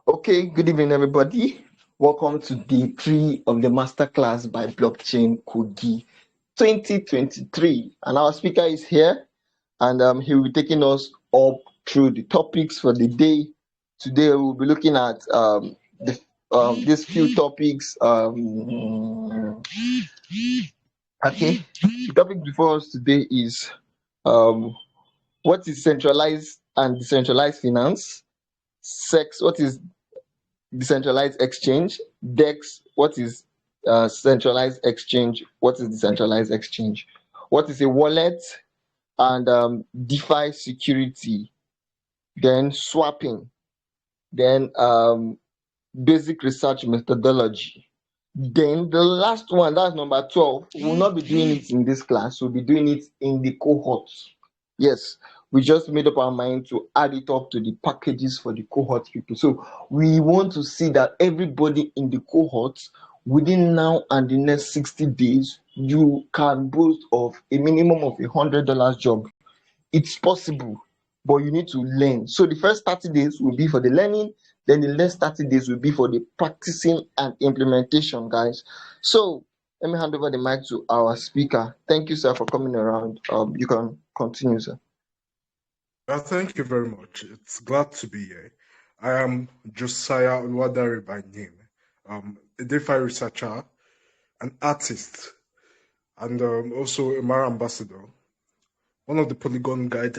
Okay, good evening, everybody. Welcome to day 3 of the Masterclass by Blockchain Kogi 2023. And our speaker is here, and he will be taking us up through the topics for the day. Today, we'll be looking at these few topics. Okay, the topic before us today is um, what is centralized and decentralized finance? What is decentralized exchange? DEX, what is centralized exchange? What is decentralized exchange? What is a wallet? And DeFi security, then swapping, then basic research methodology. Then the last one, that's number 12, we will not be doing it in this class, we'll be doing it in the cohorts. Yes, we just made up our mind to add it up to the packages for the cohort people. So we want to see that everybody in the cohorts within now and the next 60 days, you can boast of a minimum of $100 job. It's possible, but you need to learn. So the first 30 days will be for the learning, then the next 30 days will be for the practicing and implementation, guys. So let me hand over the mic to our speaker. Thank you, sir, for coming around. You can continue, sir. Thank you very much. It's glad to be here. I am Josiah Olwadare by name, a DeFi researcher, an artist, and also a Mara ambassador. One of the Polygon Guide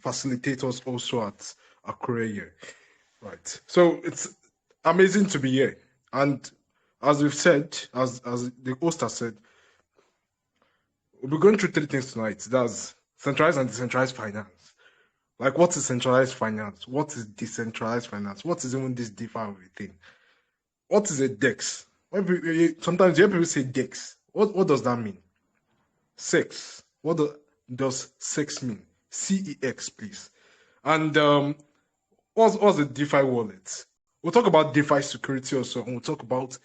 facilitators also at Akure here. Right. So it's amazing to be here. And as we've said, as the host has said, we'll be going through 3 things tonight. That's centralized and decentralized finance. Like, what is centralized finance? What is decentralized finance? What is even this DeFi thing? What is a DEX? Sometimes you hear people say DEX. What does that mean? Sex. What does sex mean? CEX, please. And what's a DeFi wallet? We'll talk about DeFi security also, and we'll talk about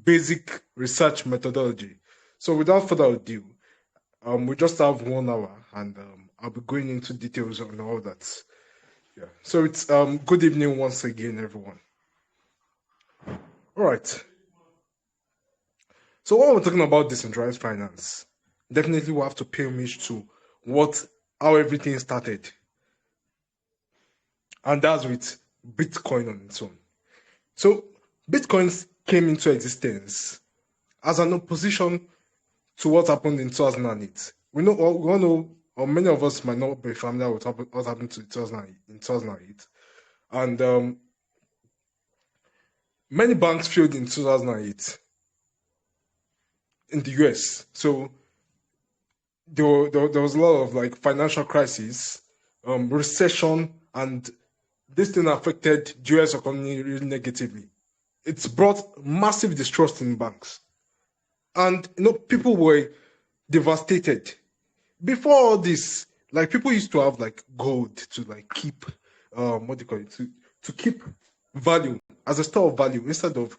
basic research methodology. So without further ado, we just have 1 hour, and I'll be going into details on all that. Yeah. So it's good evening once again, everyone. All right. So when we're talking about decentralized finance, definitely we have to pay homage to how everything started, and that's with Bitcoin on its own. So Bitcoin came into existence as an opposition to what happened in 2008. We all know, or many of us might not be familiar with what happened in 2008. And many banks failed in 2008 in the US. So there was a lot of financial crisis, recession, and this thing affected the US economy really negatively. It's brought massive distrust in banks. And people were devastated. Before all this, people used to have gold to keep to keep value as a store of value instead of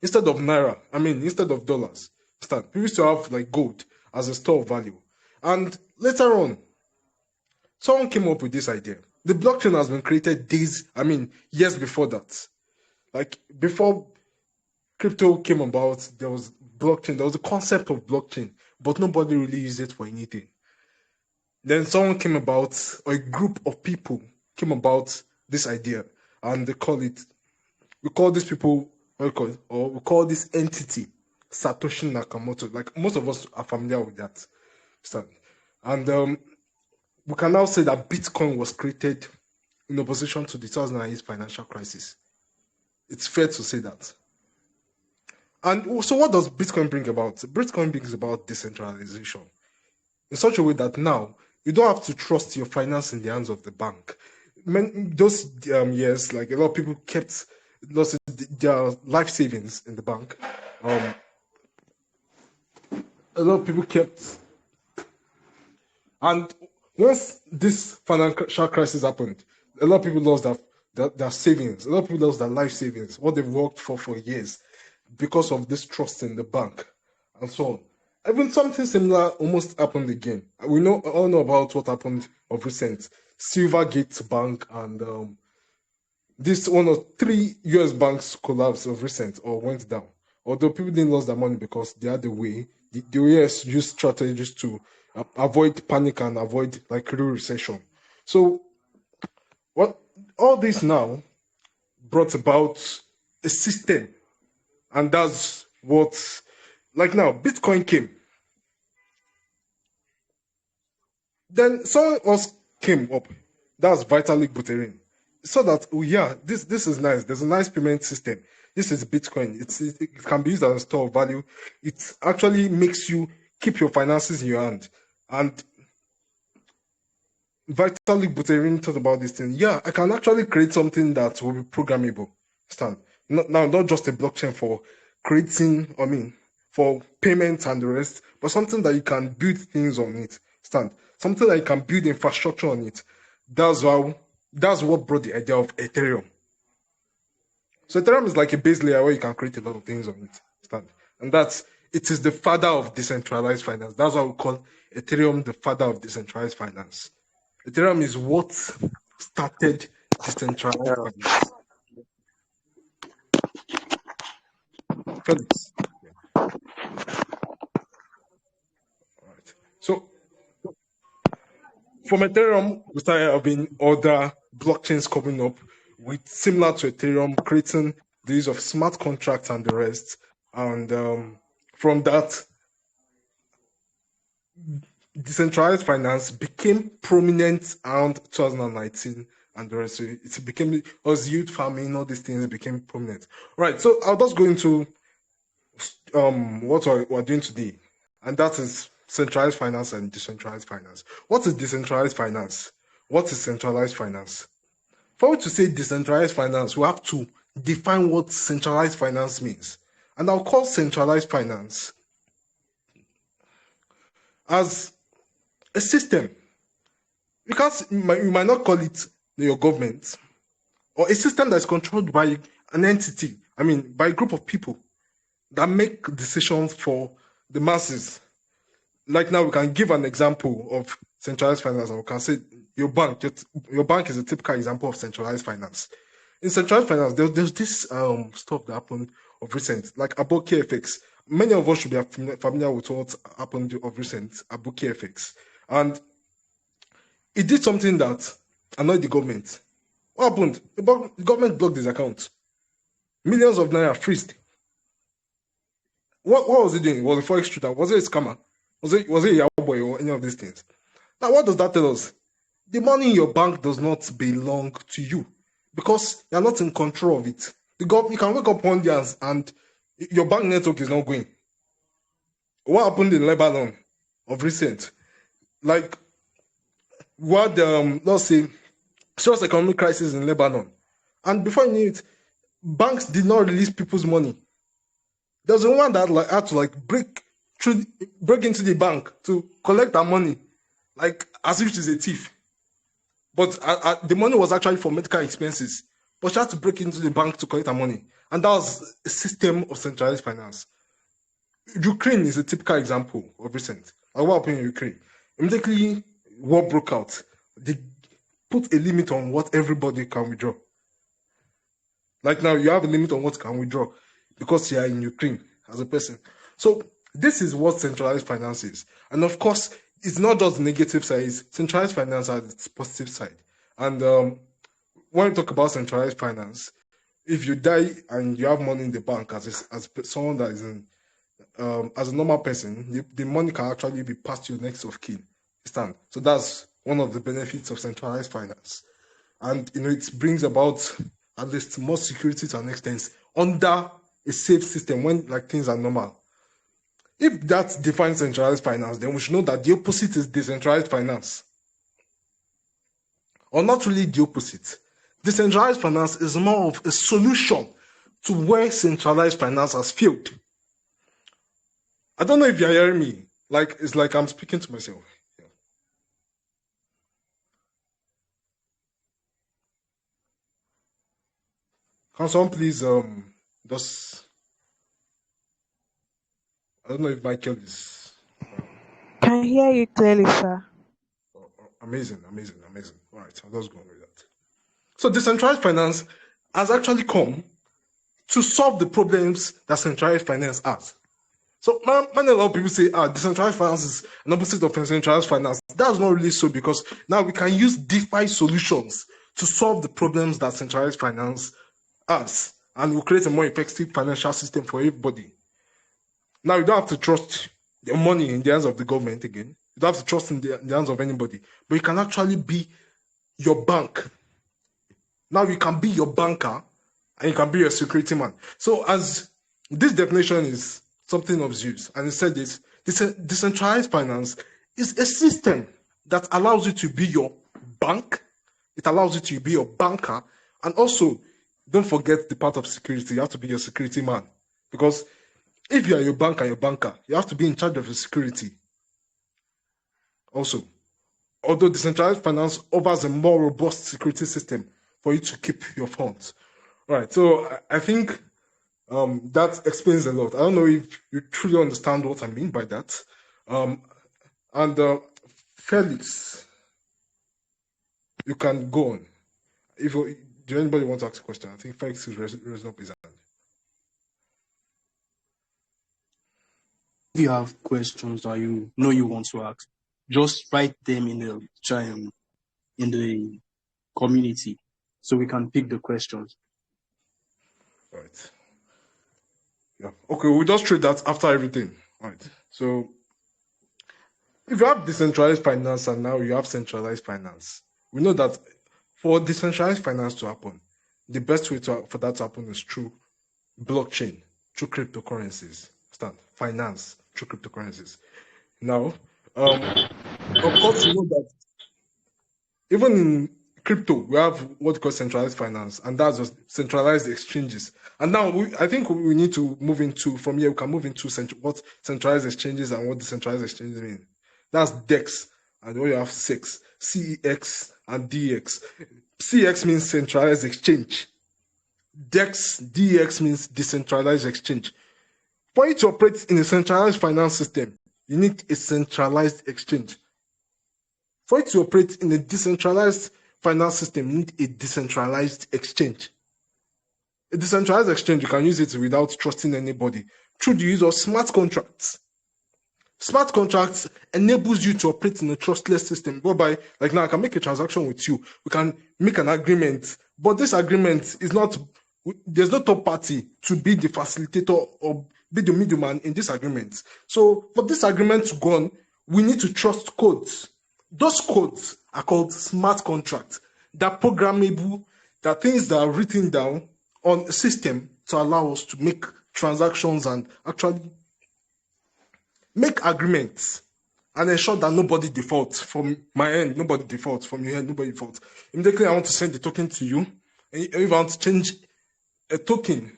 naira. Instead of dollars. People used to have gold as a store of value. And later on, someone came up with this idea. The blockchain has been created years before that. Before crypto came about, there was blockchain. There was a concept of blockchain, but nobody really used it for anything. Then someone came about, or a group of people came about this idea, and we call these people, we call this entity Satoshi Nakamoto. Most of us are familiar with that. And we can now say that Bitcoin was created in opposition to the 2008 financial crisis. It's fair to say that. And so what does Bitcoin bring about? Bitcoin brings about decentralization in such a way that now you don't have to trust your finance in the hands of the bank. Those years, a lot of people kept their life savings in the bank. A lot of people kept, and once this financial crisis happened, a lot of people lost their savings. A lot of people lost their life savings, what they've worked for years, because of this trust in the bank, and so on. Even something similar almost happened again. We all know about what happened of recent. Silvergate Bank and this one of 3 US banks collapsed of recent or went down. Although people didn't lose their money because they had a way. The US used strategies to avoid panic and avoid like real recession. So what all this now brought about a system, and that's what like now Bitcoin came. Then someone else came up. That's Vitalik Buterin. So that oh yeah, this is nice. There's a nice payment system. This is Bitcoin. It can be used as a store of value. It actually makes you keep your finances in your hand. And Vitalik Buterin thought about this thing. Yeah, I can actually create something that will be programmable. Stand not just a blockchain for creating. I mean, for payments and the rest, but something that you can build things on it. Stand something that you can build infrastructure on it. That's what brought the idea of Ethereum. So Ethereum is like a base layer where you can create a lot of things on it. Stand and it is the father of decentralized finance. That's why we call Ethereum the father of decentralized finance. Ethereum is what started decentralized finance. Felix. Yeah. All right. So from Ethereum, we started having other blockchains coming up with similar to Ethereum, creating the use of smart contracts and the rest. And from that, decentralized finance became prominent around 2019 and the rest. So it became as youth farming, all these things became prominent. Right. So I'll just go into what we're doing today, and that is centralized finance and decentralized finance. What is decentralized finance? What is centralized finance? For us to say decentralized finance, we have to define what centralized finance means. And I'll call centralized finance as a system. Because you might not call it your government, or a system that's controlled by an entity, by a group of people that make decisions for the masses. Like now, we can give an example of centralized finance, and we can say your bank is a typical example of centralized finance. In centralized finance, there's this stuff that happened of recent, like Aboki FX. Many of us should be familiar with what happened of recent, Aboki FX. And it did something that annoyed the government. What happened? The government blocked his account. Millions of naira freezed. What was it doing? Was it a forex trader? Was it a scammer? Was it a Yahoo boy or any of these things? Now, what does that tell us? The money in your bank does not belong to you because you're not in control of it. You can wake up one day and your bank network is not going. What happened in Lebanon of recent? Like, what let's say serious economic crisis in Lebanon, and before you knew it, banks did not release people's money. There's a woman that had to break into the bank to collect her money, like as if she's a thief. But the money was actually for medical expenses. But she had to break into the bank to collect her money, and that was a system of centralized finance. Ukraine is a typical example of recent. Like what happened in Ukraine? Immediately, war broke out. They put a limit on what everybody can withdraw. Like now, you have a limit on what you can withdraw because you are in Ukraine as a person. So this is what centralized finance is. And of course, it's not just the negative side. Centralized finance has its positive side. And when we talk about centralized finance, if you die and you have money in the bank as someone that is in, as a normal person, the money can actually be passed to your next of kin. So that's one of the benefits of centralized finance. And it brings about at least more security to an extent under a safe system when things are normal. If that defines centralized finance, then we should know that the opposite is decentralized finance. Or not really the opposite. Decentralized finance is more of a solution to where centralized finance has failed. I don't know if you're hearing me. It's like I'm speaking to myself. Yeah. Can someone please just I don't know if Michael is Can hear you clearly, sir. Amazing. All right, I'll just go on with that. So decentralized finance has actually come to solve the problems that centralized finance has. So many a lot of people say, decentralized finance is an opposite of centralized finance. That's not really so, because now we can use DeFi solutions to solve the problems that centralized finance has, and we'll create a more effective financial system for everybody. Now you don't have to trust your money in the hands of the government again. You don't have to trust in the hands of anybody, but you can actually be your bank. Now you can be your banker and you can be your security man. So as this definition is something of use, and it said this decentralized finance is a system that allows you to be your bank, it allows you to be your banker, and also don't forget the part of security. You have to be your security man, because if you are your banker, you have to be in charge of your security also. Although decentralized finance offers a more robust security system for you to keep your funds. All right, so I think that explains a lot. I don't know if you truly understand what I mean by that. And Felix, you can go on. Do anybody want to ask a question? I think Felix is raising up his hand. If you have questions that you know you want to ask, just write them in the community so we can pick the questions. Right. Yeah. Okay, we'll just treat that after everything. Right. So if you have decentralized finance and now you have centralized finance, we know that for decentralized finance to happen, the best way for that to happen is through blockchain, through cryptocurrencies. Finance through cryptocurrencies. Now, of course, you know that even in crypto, we have what we call centralized finance, and that's just centralized exchanges. And now I think we need to move into, from here, we can move into what centralized exchanges and what decentralized exchanges mean. That's DEX, and when you have CEX and DEX. CX means centralized exchange. DEX means decentralized exchange. For you to operate in a centralized finance system, you need a centralized exchange. For you to operate in a decentralized finance system, you need a decentralized exchange. A decentralized exchange, you can use it without trusting anybody through the use of smart contracts. Smart contracts enables you to operate in a trustless system, whereby, like now, I can make a transaction with you. We can make an agreement, but this agreement is not, there's no third party to be the facilitator or be the middleman in this agreement. So for this agreement to go on, we need to trust codes. Those codes are called smart contracts. They're programmable. They're things that are written down on a system to allow us to make transactions and actually make agreements and ensure that nobody defaults. From my end, nobody defaults. From your end, nobody defaults. Immediately, I want to send the token to you. And if I want to change a token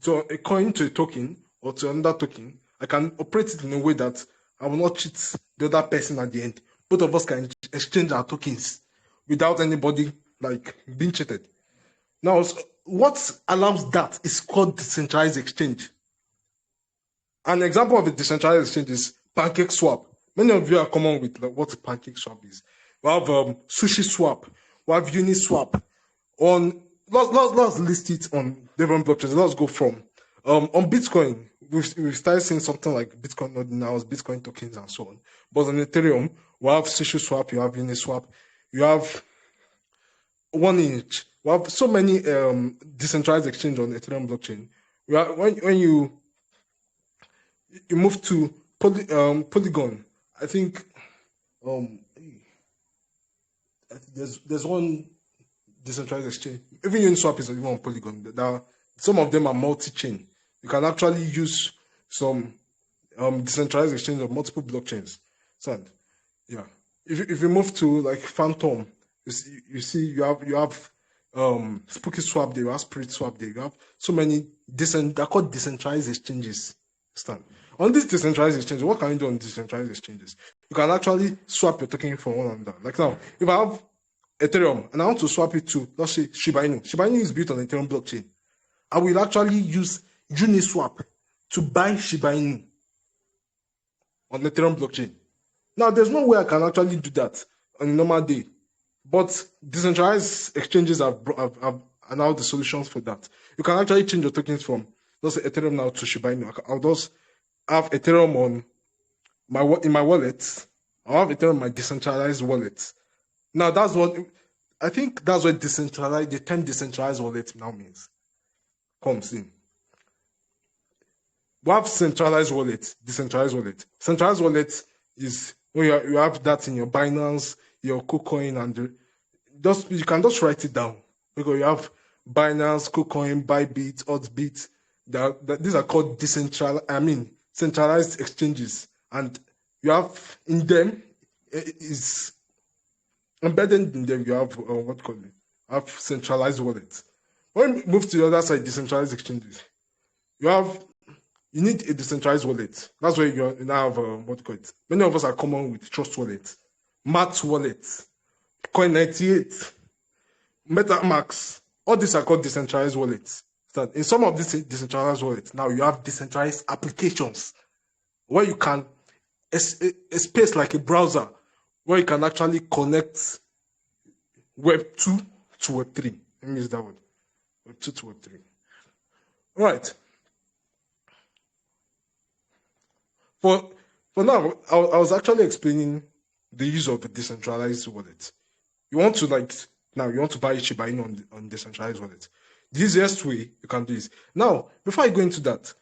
to a coin to a token or to another token, I can operate it in a way that I will not cheat the other person at the end. Both of us can exchange our tokens without anybody like being cheated. Now, what allows that is called decentralized exchange. An example of a decentralized exchange is Pancake Swap. Many of you are common with what Pancake Swap is. We have Sushi Swap. We have Uniswap. Let's list it on different blockchains. Let's go from on Bitcoin. We've started seeing something like Bitcoin ordinals, Bitcoin tokens, and so on. But on Ethereum, we have Sushi Swap, you have Uniswap, you have 1inch. We have so many decentralized exchange on Ethereum blockchain. When you move to Polygon, I think there's one decentralized exchange. Even Uniswap is even on Polygon. Some of them are multi-chain. You can actually use some decentralized exchange of multiple blockchains. So, yeah. If you move to like Phantom, you see you have Spooky Swap there, you have Spirit Swap there, you have so many they're called decentralized exchanges. Understand? On these decentralized exchanges, what can you do on decentralized exchanges? You can actually swap your token from one another. Like now, if I have Ethereum and I want to swap it to, let's say, Shiba Inu. Shiba Inu is built on Ethereum blockchain. I will actually use Uniswap to buy Shiba Inu on Ethereum blockchain. Now, there's no way I can actually do that on a normal day. But decentralized exchanges are now the solutions for that. You can actually change your tokens from, let's say, Ethereum now to Shiba Inu. I'll just have Ethereum on in my wallet. I'll have Ethereum on my decentralized wallet. Now that's what I think. That's what the term decentralized wallet now means. Comes in. We have centralized wallet, decentralized wallet. Centralized wallet is when you have that in your Binance, your KuCoin, and you can just write it down because you have Binance, KuCoin, Bybit, Oddsbit. These are called centralized exchanges, and you have in them is embedded in them. You have have centralized wallets. When we move to the other side, decentralized exchanges, you need a decentralized wallet. That's where you now have Many of us are common with Trust Wallet, Mat Wallet, Coin98, MetaMask. All these are called decentralized wallets. So in some of these decentralized wallets, now you have decentralized applications where you can a space like a browser where you can actually connect Web 2 to Web 3. Let me use that word. Web 2 to Web 3. All right. For now, I was actually explaining the use of the decentralized wallet. You want to buy Shiba Inu on decentralized wallet. The easiest way you can do is now. Before I go into that,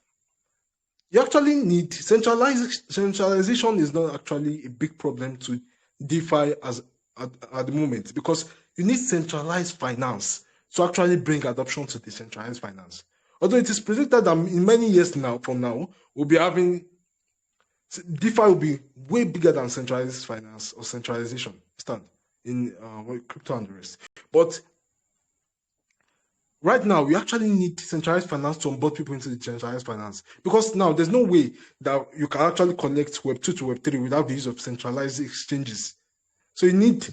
you actually need centralization. Is not actually a big problem to DeFi at the moment because you need centralized finance to actually bring adoption to decentralized finance. Although it is predicted that in many years from now, we'll be having DeFi will be way bigger than centralized finance or centralization in crypto and the rest. But right now, we actually need centralized finance to onboard people into the decentralized finance because now there's no way that you can actually connect Web 2 to Web 3 without the use of centralized exchanges. So you need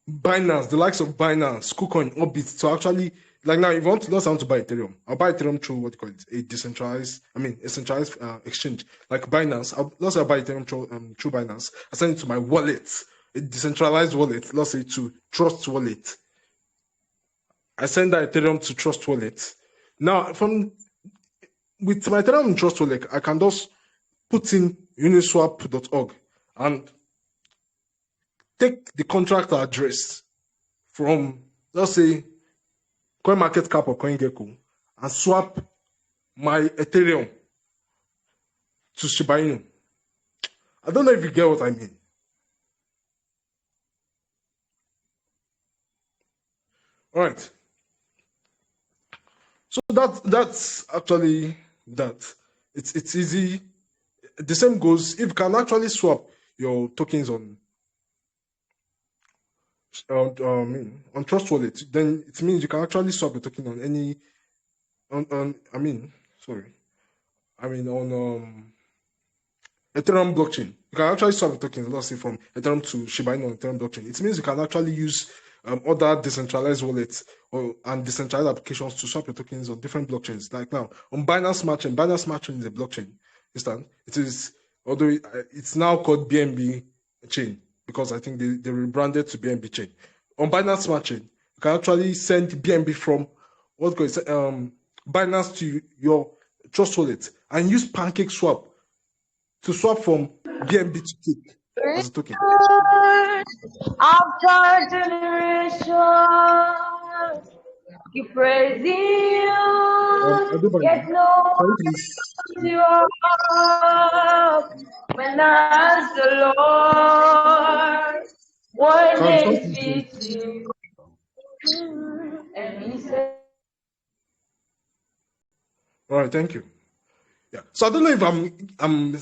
Binance, the likes of Binance, KuCoin, Orbit to actually, like now, if you want to buy Ethereum, I'll buy Ethereum through a centralized exchange like Binance. I'll buy Ethereum through Binance. I send it to my wallet, a decentralized wallet, let's say to Trust Wallet. I send that Ethereum to Trust Wallet. Now, with my Ethereum in Trust Wallet, I can just put in uniswap.org and take the contract address from, let's say, CoinMarketCap or CoinGecko and swap my Ethereum to Shiba Inu. I don't know if you get what I mean. All right. So that's actually that. It's easy. The same goes if you can actually swap your tokens on Trust Wallet, then it means you can actually swap the token on any on Ethereum blockchain. You can actually swap the tokens, let's say from Ethereum to Shiba Inu on Ethereum blockchain. It means you can actually use other decentralized wallets and decentralized applications to swap your tokens on different blockchains. Like now on Binance Smart Chain is a blockchain. It is, although it's now called BNB chain because I think they rebranded to BNB chain. On Binance Smart Chain, you can actually send BNB from Binance to your Trust Wallet and use Pancake Swap to swap from BNB to Cake as a token. After generations, you praise you, yet no one lifts you up. When I ask the Lord, what name fits you? And he said, all right, thank you. Yeah. So I don't know if I'm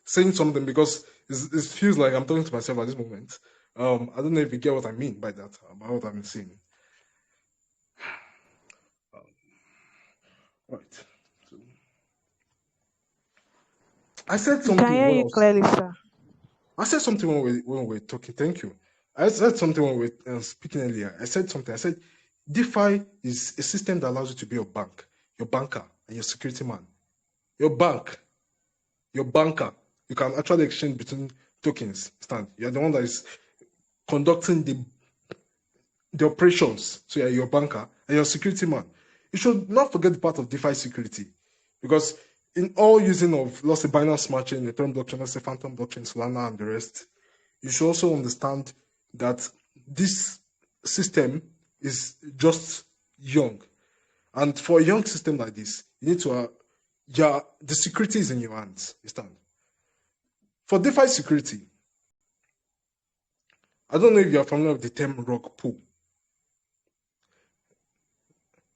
saying something because it feels like I'm talking to myself at this moment. I don't know if you get what I mean by that, about what I'm saying. Right. So, I said something. Can hear you clearly, sir. I said something when we were talking. Thank you. I said something when we were speaking earlier. I said DeFi is a system that allows you to be your bank, your banker, and your security man. Your bank, your banker. You can actually exchange between tokens. You're the one that is conducting the operations. So you're your banker and your security man. You should not forget the part of DeFi security, because in all using of, let's say, Binance Smart Chain, Ethereum blockchain, let's say Phantom blockchain, Solana, and the rest, you should also understand that this system is just young. And for a young system like this, you need to, the security is in your hands. You stand. For DeFi security, I don't know if you're familiar with the term rug pull.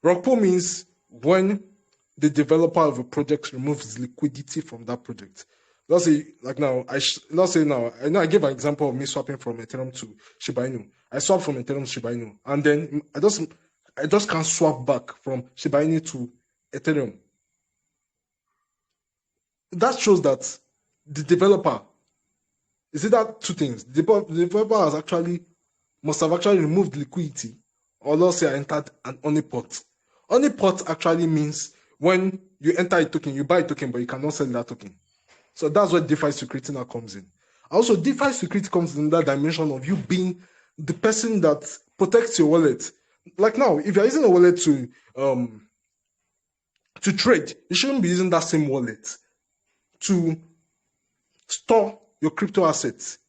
Rug pull means when the developer of a project removes liquidity from that project. Let's say, like now, I gave an example of me swapping from Ethereum to Shiba Inu. I swapped from Ethereum to Shiba Inu, and then I just can't swap back from Shiba Inu to Ethereum. That shows that the developer, is it that two things? The developer must have actually removed liquidity, or let's say I entered an honeypot. Honeypot actually means when you enter a token, you buy a token, but you cannot sell that token. So that's where DeFi security now comes in. Also, DeFi security comes in that dimension of you being the person that protects your wallet. Like now, if you're using a wallet to trade, you shouldn't be using that same wallet to store your crypto assets.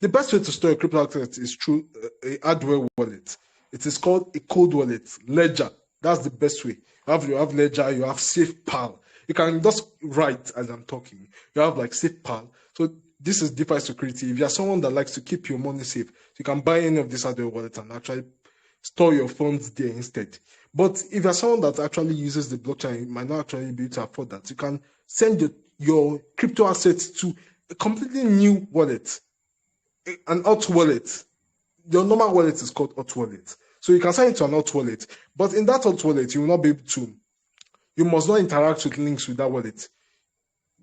The best way to store your crypto assets is through a hardware wallet. It is called a cold wallet, Ledger. That's the best way. You have Ledger, you have SafePal. You can just write as I'm talking. You have like SafePal. So this is DeFi security. If you're someone that likes to keep your money safe, you can buy any of these hardware wallets and actually store your funds there instead. But if you're someone that actually uses the blockchain, you might not actually be able to afford that. You can send your crypto assets to a completely new wallet, an hot wallet. Your normal wallet is called hot wallet. So you can sign into an hot wallet. But in that hot wallet, you will not be able to, you must not interact with links with that wallet.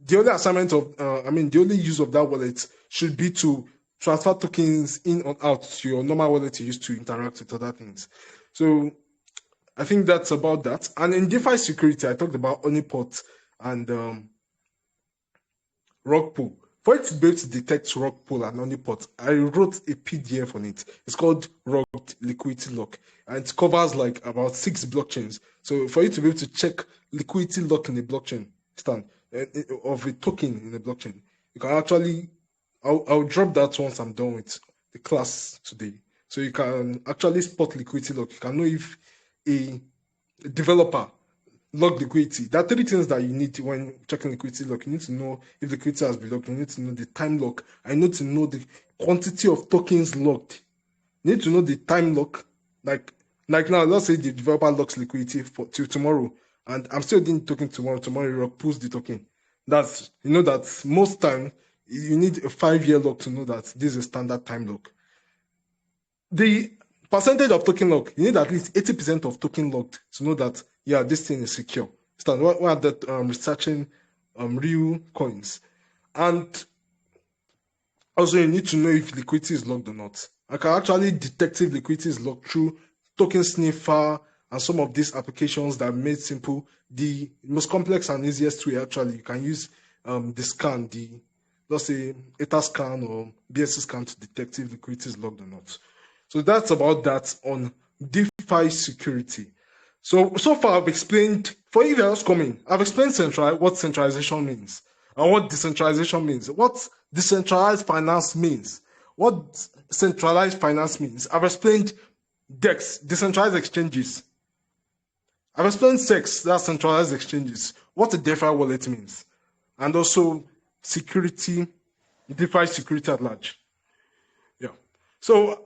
The only assignment of, the only use of that wallet should be to transfer tokens in or out to your normal wallet you use to interact with other things. So I think that's about that. And in DeFi security, I talked about honeypot and rug pull. For it to be able to detect rug pull and honeypot, I wrote a PDF on it. It's called Rug Liquidity Lock, and it covers like about 6 blockchains. So for you to be able to check liquidity lock in a blockchain of a token in a blockchain, you can actually, I'll drop that once I'm done with the class today. So you can actually spot liquidity lock. You can know if a developer lock liquidity. There are 3 things that you need when checking liquidity lock. You need to know if liquidity has been locked. You need to know the time lock. I need to know the quantity of tokens locked. You need to know the time lock. Like now, let's say the developer locks liquidity till tomorrow, and I'm still doing token tomorrow. Tomorrow he pulls the token. That most time you need a 5-year lock to know that this is a standard time lock. The percentage of token lock, you need at least 80% of token locked to know that, yeah, this thing is secure. One of that researching real coins. And also you need to know if liquidity is locked or not. I can actually detect if liquidity is locked through token sniffer and some of these applications that are made simple. The most complex and easiest way, actually, you can use the scan, let's say Etherscan or BSC scan to detect if liquidity is locked or not. So that's about that on DeFi security. So far I've explained, for you guys coming, I've explained what centralization means and what decentralization means, what decentralized finance means, what centralized finance means. I've explained DEX, decentralized exchanges. I've explained SEX, that's centralized exchanges, what a DeFi wallet means, and also security, DeFi security at large. Yeah. So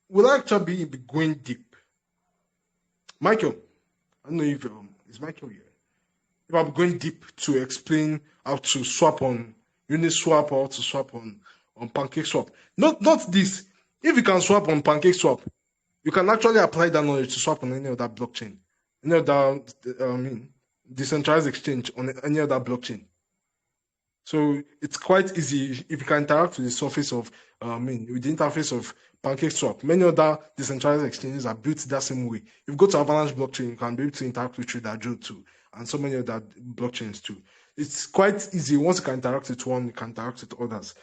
will I actually be going deep? Michael, I don't know if is Michael here. If I'm going deep to explain how to swap on Uniswap or how to swap on PancakeSwap. Not this. If you can swap on PancakeSwap, you can actually apply that knowledge to swap on any other blockchain, any other decentralized exchange on any other blockchain. So it's quite easy if you can interact with the surface of, with the interface of PancakeSwap. Many other decentralized exchanges are built that same way. If you go to Avalanche blockchain, you can be able to interact with TraderJoe too, and so many other blockchains too. It's quite easy. Once you can interact with one, you can interact with others.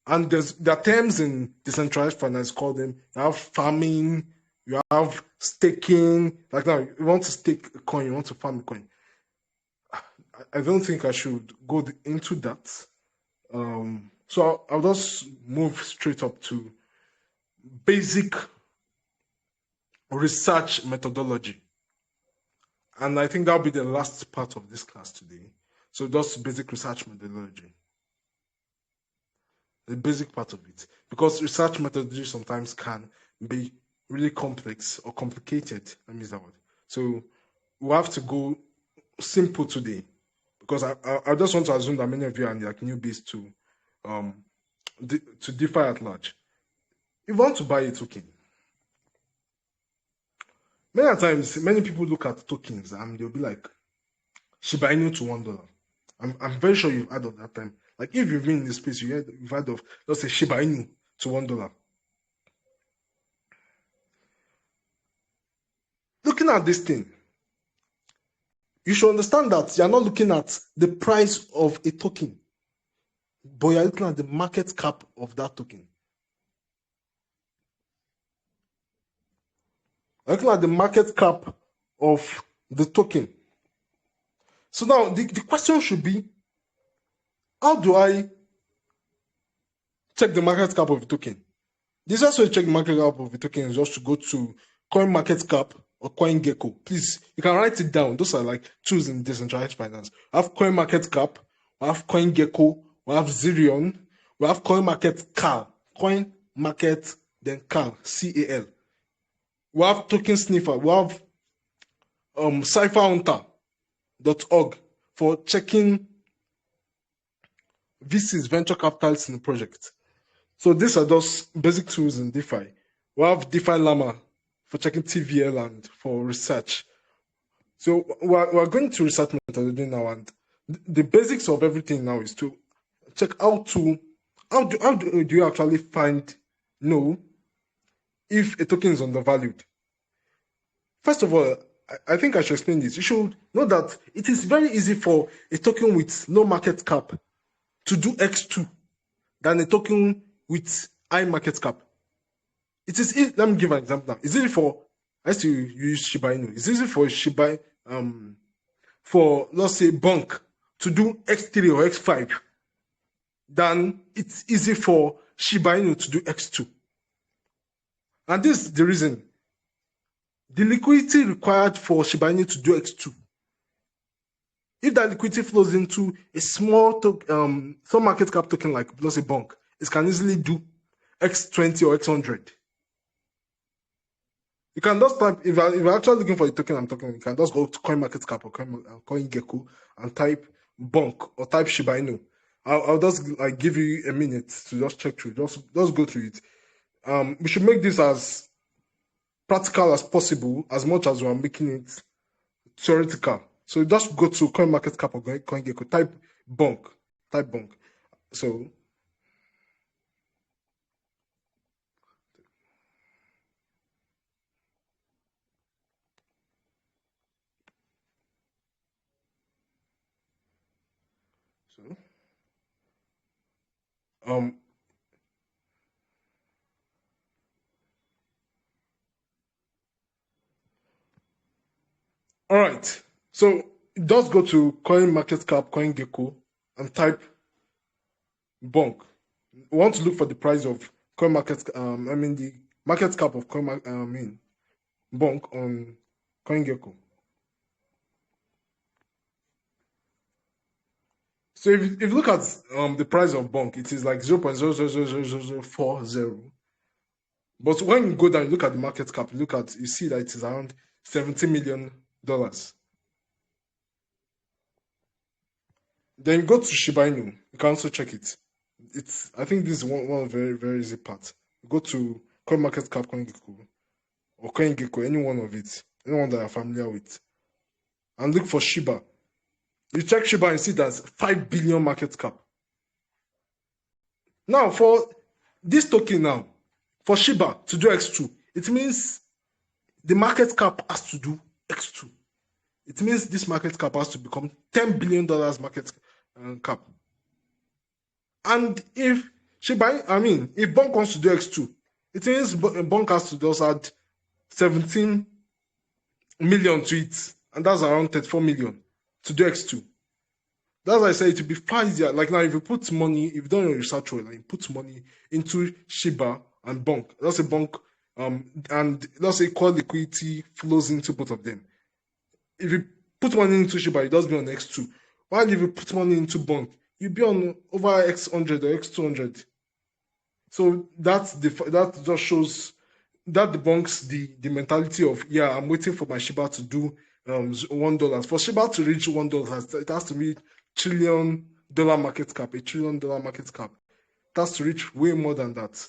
And there are terms in decentralized finance called them. You have farming, you have staking. Like now, you want to stake a coin, you want to farm a coin. I don't think I should go into that. So I'll just move straight up to basic research methodology. And I think that'll be the last part of this class today. So just basic research methodology. The basic part of it. Because research methodology sometimes can be really complex or complicated. Let me use that word. So we have to go simple today. Because I just want to assume that many of you are like newbies to DeFi at large. If you want to buy a token, many times, many people look at tokens and they'll be like, Shiba Inu to $1. I'm very sure you've heard of that time. Like if you've been in this space, you've heard of, let's say, Shiba Inu to $1. Looking at this thing, you should understand that you're not looking at the price of a token, but you're looking at the market cap of that token. You're looking at the market cap of the token. So now the question should be, how do I check the market cap of a token? The easiest way to check the market cap of a token is just to go to CoinMarketCap or CoinGecko. Please, you can write it down. Those are like tools in decentralized finance. We have CoinMarketCap, we have CoinGecko, we have Zerion, we have CoinMarketCal, CoinMarket, then Cal, C-A-L. We have Token Sniffer, we have CipherHunter.org for checking VCs, venture capitalists in the project. So these are just basic tools in DeFi. We have DeFi Llama for checking TVL and for research. So we're going to research methodology now, and the basics of everything now is to check how do you actually know if a token is undervalued. First of all, I think I should explain this. You should know that it is very easy for a token with low market cap to do X2 than a token with high market cap. It is easy. Let me give an example now. It's easy for, I used to use Shiba Inu. It's easy for for, let's say, Bonk to do X3 or X5 than it's easy for Shiba Inu to do X2. And this is the reason. The liquidity required for Shiba Inu to do X2, if that liquidity flows into a small market cap token like, let's say, Bonk, it can easily do X20 or X100. You can just type, if you're actually looking for the token I'm talking about, you can just go to CoinMarketCap or CoinGecko and type Bonk or type Shiba Inu. I'll just give you a minute to just check through. Just go through it. We should make this as practical as possible, as much as we're making it theoretical. So just go to CoinMarketCap or CoinGecko, type Bonk. So all right. So just go to CoinMarketCap, CoinGecko, and type Bonk. We want to look for the price of CoinMarketCap. The market cap of Bonk on CoinGecko. So if you look at the price of Bonk, it is like 0.000040. But when you go down, you look at the market cap, you see that it is around $70 million. Then go to Shiba Inu. You can also check it. I think this is one very, very easy part. Go to CoinMarketCap, CoinGecko, or CoinGecko, any one of it, anyone that you're familiar with, and look for Shiba. You check Shiba and see that's 5 billion market cap. Now, for this token now, for Shiba to do X2, it means the market cap has to do X2. It means this market cap has to become $10 billion market cap. And if Shiba, I mean, if Bonk wants to do X2, it means Bonk has to just add 17 million to it, and that's around 34 million to do X2. That's why I say it would be far easier. Like now, if you put money, if you don't know research well, like you put money into Shiba and Bonk, let's say Bonk, and let's say core liquidity flows into both of them. If you put money into Shiba, it does be on X2. While if you put money into Bonk, you'll be on over X100 or X200. So that just shows that debunks the mentality of, yeah, I'm waiting for my Shiba to do $1. For Shiba to reach $1, it has to reach $1 trillion market cap, $1 trillion market cap. It has to reach way more than that.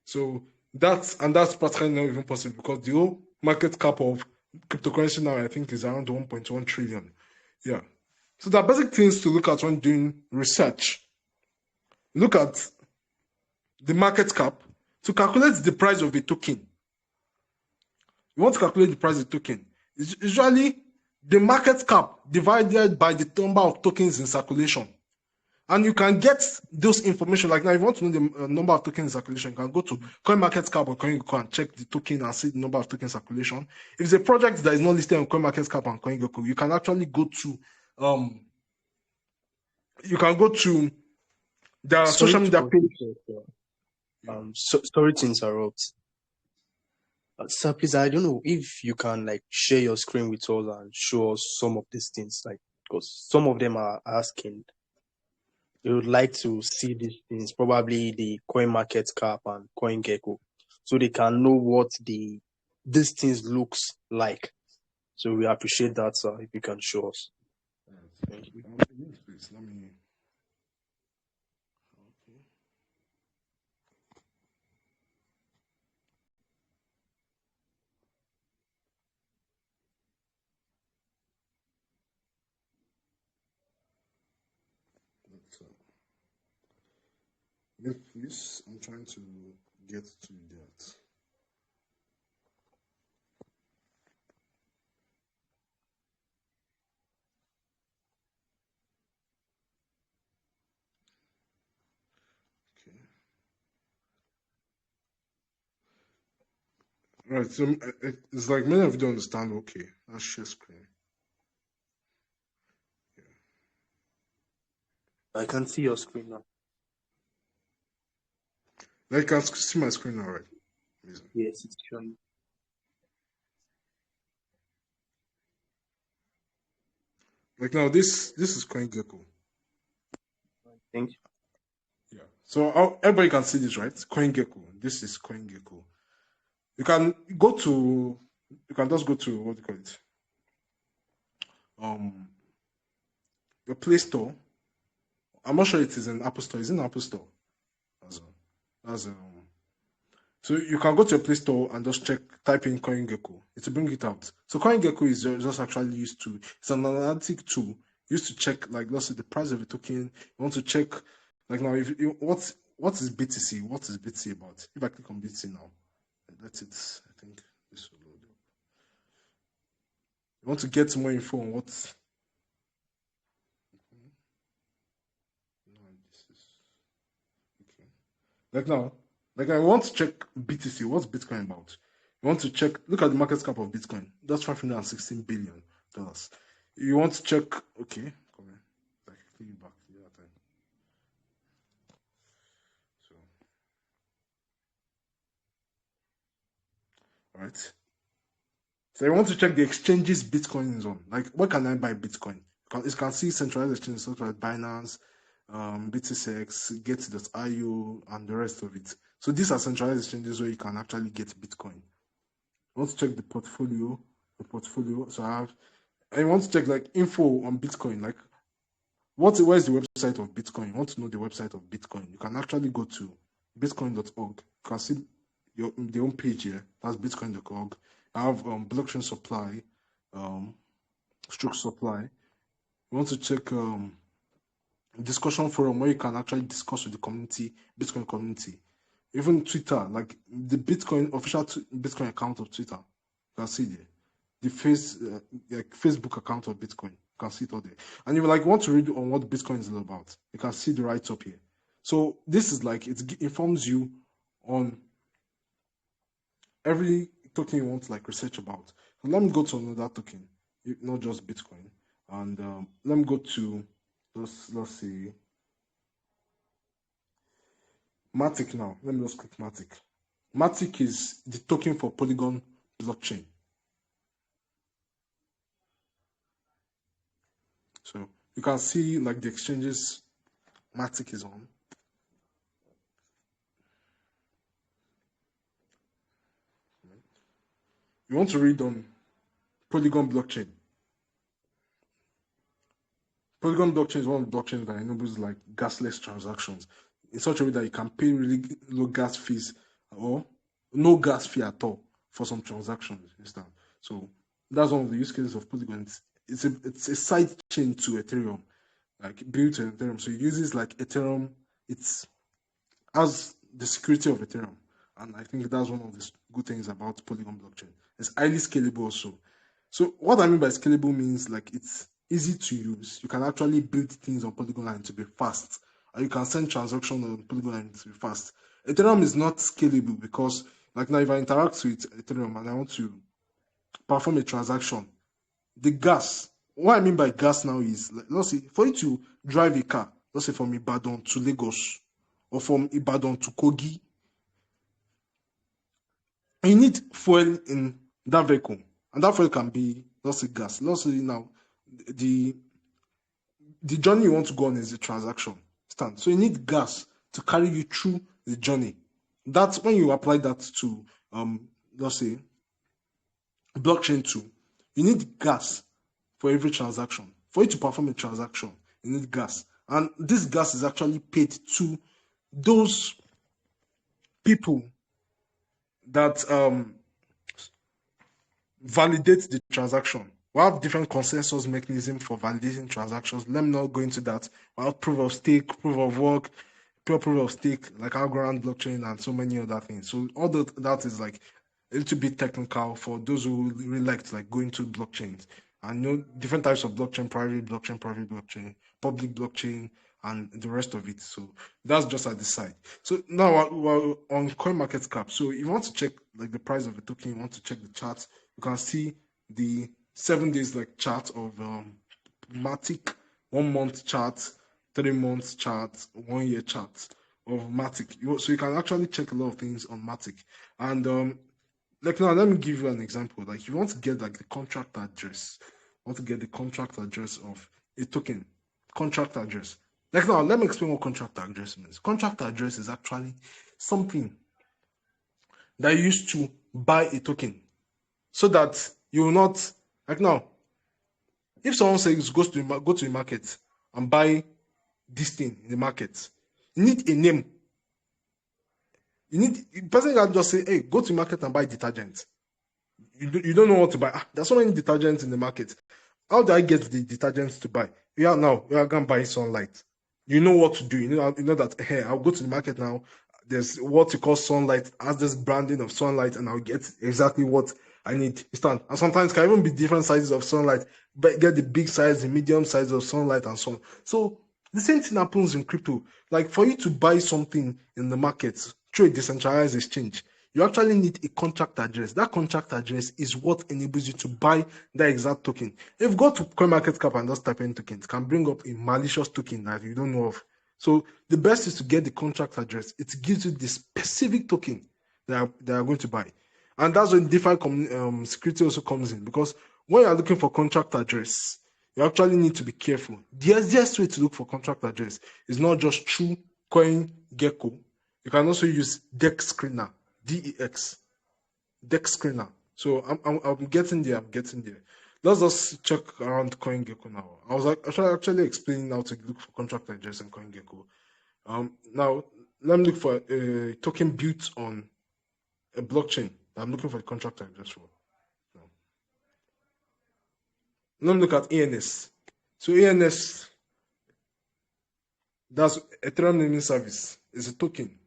So that's practically not even possible, because the whole market cap of cryptocurrency now, I think, is around 1.1 trillion. Yeah. So there are basic things to look at when doing research. Look at the market cap to calculate the price of a token. You want to calculate the price of the token. It's usually the market cap divided by the number of tokens in circulation. And you can get those information. Like now, if you want to know the number of tokens in circulation, you can go to CoinMarketCap or CoinGecko and check the token and see the number of tokens in circulation. If it's a project that is not listed on CoinMarketCap and CoinGecko, you can actually go to their social media page. Sorry to interrupt. Sir, please, I don't know if you can like share your screen with us and show us some of these things, like, because some of them are asking. They would like to see these things, probably the CoinMarketCap and CoinGecko, so they can know what these things looks like. So we appreciate that, sir, if you can show us. Thank you. Please, let me. Please, I'm trying to get to that. Okay. Right. So it's like many of you don't understand. Okay, let's share screen. I can see your screen now. Like, you can see my screen now, right? Amazing. Yes, it's showing. Like now, this is CoinGecko. Thank you. Yeah. So everybody can see this, right? CoinGecko. This is CoinGecko. You can just go to, what do you call it? Your Play Store. I'm not sure it is in Apple Store. It's in Apple Store. So you can go to your Play Store and just type in CoinGecko. It will bring it out. So CoinGecko is just actually it's an analytic tool used to check, like, let's say the price of a token. You want to check, like now, what is BTC? What is BTC about? If I click on BTC now, that's it. I think this will load up. You want to get more info on what? No, this is okay. Like now. Like, I want to check BTC. What's Bitcoin about? You want to check, look at the market cap of Bitcoin. That's $516 billion. You want to check, okay, come here. Like, click back to the other time. So, all right. So you want to check the exchanges Bitcoin is on. Like, where can I buy Bitcoin? You can see centralized exchanges such as Binance, BTCX, Get.io, and the rest of it. So these are centralized exchanges where you can actually get Bitcoin. I want to check the portfolio. So I want to check like info on Bitcoin. Like, where's the website of Bitcoin? You want to know the website of Bitcoin? You can actually go to bitcoin.org. You can see the home page here. That's bitcoin.org. I have blockchain supply, stroke supply. You want to check discussion forum where you can actually discuss with the community, Bitcoin community. Even Twitter, like the official Bitcoin account of Twitter, you can see there. The Facebook account of Bitcoin, you can see it all there. And if you want to read on what Bitcoin is all about, you can see the right up here. So this is like, it informs you on every token you want to like research about. So let me go to another token, not just Bitcoin. And let me go to, let's see, Matic now. Let me just click Matic. Matic is the token for Polygon blockchain. So you can see like the exchanges Matic is on. You want to read on Polygon blockchain. Polygon blockchain is one of the blockchains that enables like gasless transactions in such a way that you can pay really low gas fees or no gas fee at all for some transactions. Understand? So that's one of the use cases of Polygon. It's a side chain to Ethereum, like built to Ethereum. So it uses like Ethereum. It's as the security of Ethereum, and I think that's one of the good things about Polygon blockchain. It's highly scalable also. So what I mean by scalable means like it's easy to use. You can actually build things on Polygon line to be fast, and you can send transactions on Polygon line to be fast. Ethereum is not scalable because like now if I interact with Ethereum and I want to perform a transaction, the gas. What I mean by gas now is like, let's say for you to drive a car, let's say from Ibadan to Lagos or from Ibadan to Kogi, you need fuel in that vehicle, and that fuel can be, let's say, gas. Let's say now the journey you want to go on is a transaction stand, so you need gas to carry you through the journey. That's when you apply that to let's say blockchain 2. You need gas for every transaction. For you to perform a transaction, you need gas, and this gas is actually paid to those people that validate the transaction. We have different consensus mechanism for validating transactions. Let me not go into that. We have proof of stake, proof of work, pure proof of stake, like Algorand blockchain, and so many other things. So all that is like a little bit technical for those who really like to like go into blockchains and know different types of blockchain, private blockchain, public blockchain, and the rest of it. So that's just at the side. So now we're on CoinMarketCap. So if you want to check like the price of a token, you want to check the charts, you can see the 7 days like chart of Matic, 1 month chart, 3 months chart, 1 year chart of Matic. So you can actually check a lot of things on Matic. And like now, let me give you an example. Like you want to get like the contract address, want to get the contract address of a token, contract address. Like now, let me explain what contract address means. Contract address is actually something that you use to buy a token, so that you will not, like now, if someone says go to the market and buy this thing in the market, you need a name. The person can just say, hey, go to the market and buy detergent. You don't know what to buy. There's so many detergents in the market. How do I get the detergents to buy? Now we are going to buy Sunlight. You know what to do. You know that, hey, I'll go to the market now. There's what you call Sunlight, has this branding of Sunlight, and I'll get exactly what I need. And sometimes can even be different sizes of Sunlight, but get the big size, the medium size of Sunlight, and so on. So the same thing happens in crypto. Like for you to buy something in the market through a decentralized exchange, you actually need a contract address. That contract address is what enables you to buy that exact token. If you go to CoinMarketCap and just type in tokens, it can bring up a malicious token that you don't know of. So the best is to get the contract address. It gives you the specific token that they are going to buy. And that's when DeFi security also comes in, because when you're looking for contract address, you actually need to be careful. The easiest way to look for contract address is not just through CoinGecko. You can also use Dex Screener. DEX, Dex Screener. So I'm getting there. Let's just check around CoinGecko now. I was actually explaining how to look for contract address in CoinGecko. Now let me look for a token built on a blockchain. I'm looking for a contract address for. Let me look at ANS. So ANS, that's Ethereum naming service, is a token.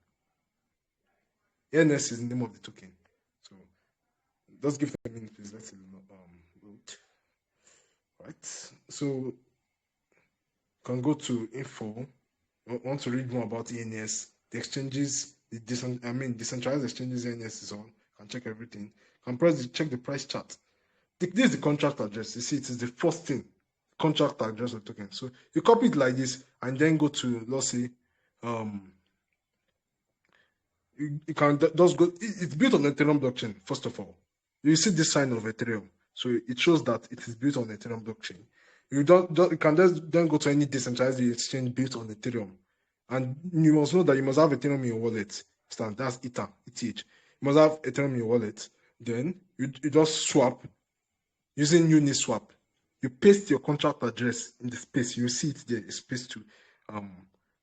ANS is the name of the token. So just give them a minute, please. Let's load. Right. So you can go to info. want to read more about ENS, the exchanges, decentralized exchanges ENS is on. You can check everything. You can check the price chart. This is the contract address. You see, it is the first thing, contract address of token. So you copy it like this and then go to, let's say, you can just go. It's built on Ethereum blockchain, first of all. You see this sign of Ethereum. So it shows that it is built on Ethereum blockchain. You can just then go to any decentralized exchange built on Ethereum. And you must know that you must have Ethereum in your wallet. That's Ether, ETH. You must have Ethereum in your wallet. Then you just swap using Uniswap. You paste your contract address in the space. You see it there, space to.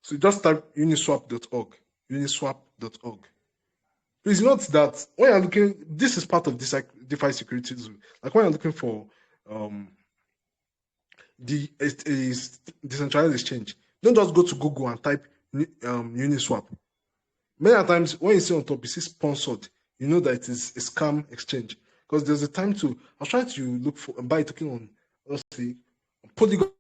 So just type uniswap.org. Uniswap.org. Please note that when you're looking, this is part of this DeFi security zone. Like when you're looking for the decentralized exchange, don't just go to Google and type Uniswap. Many times when you see on top, you see sponsored, you know that it is a scam exchange. Because there's a time to, I was trying to look for buy token on, let's see, Polygon.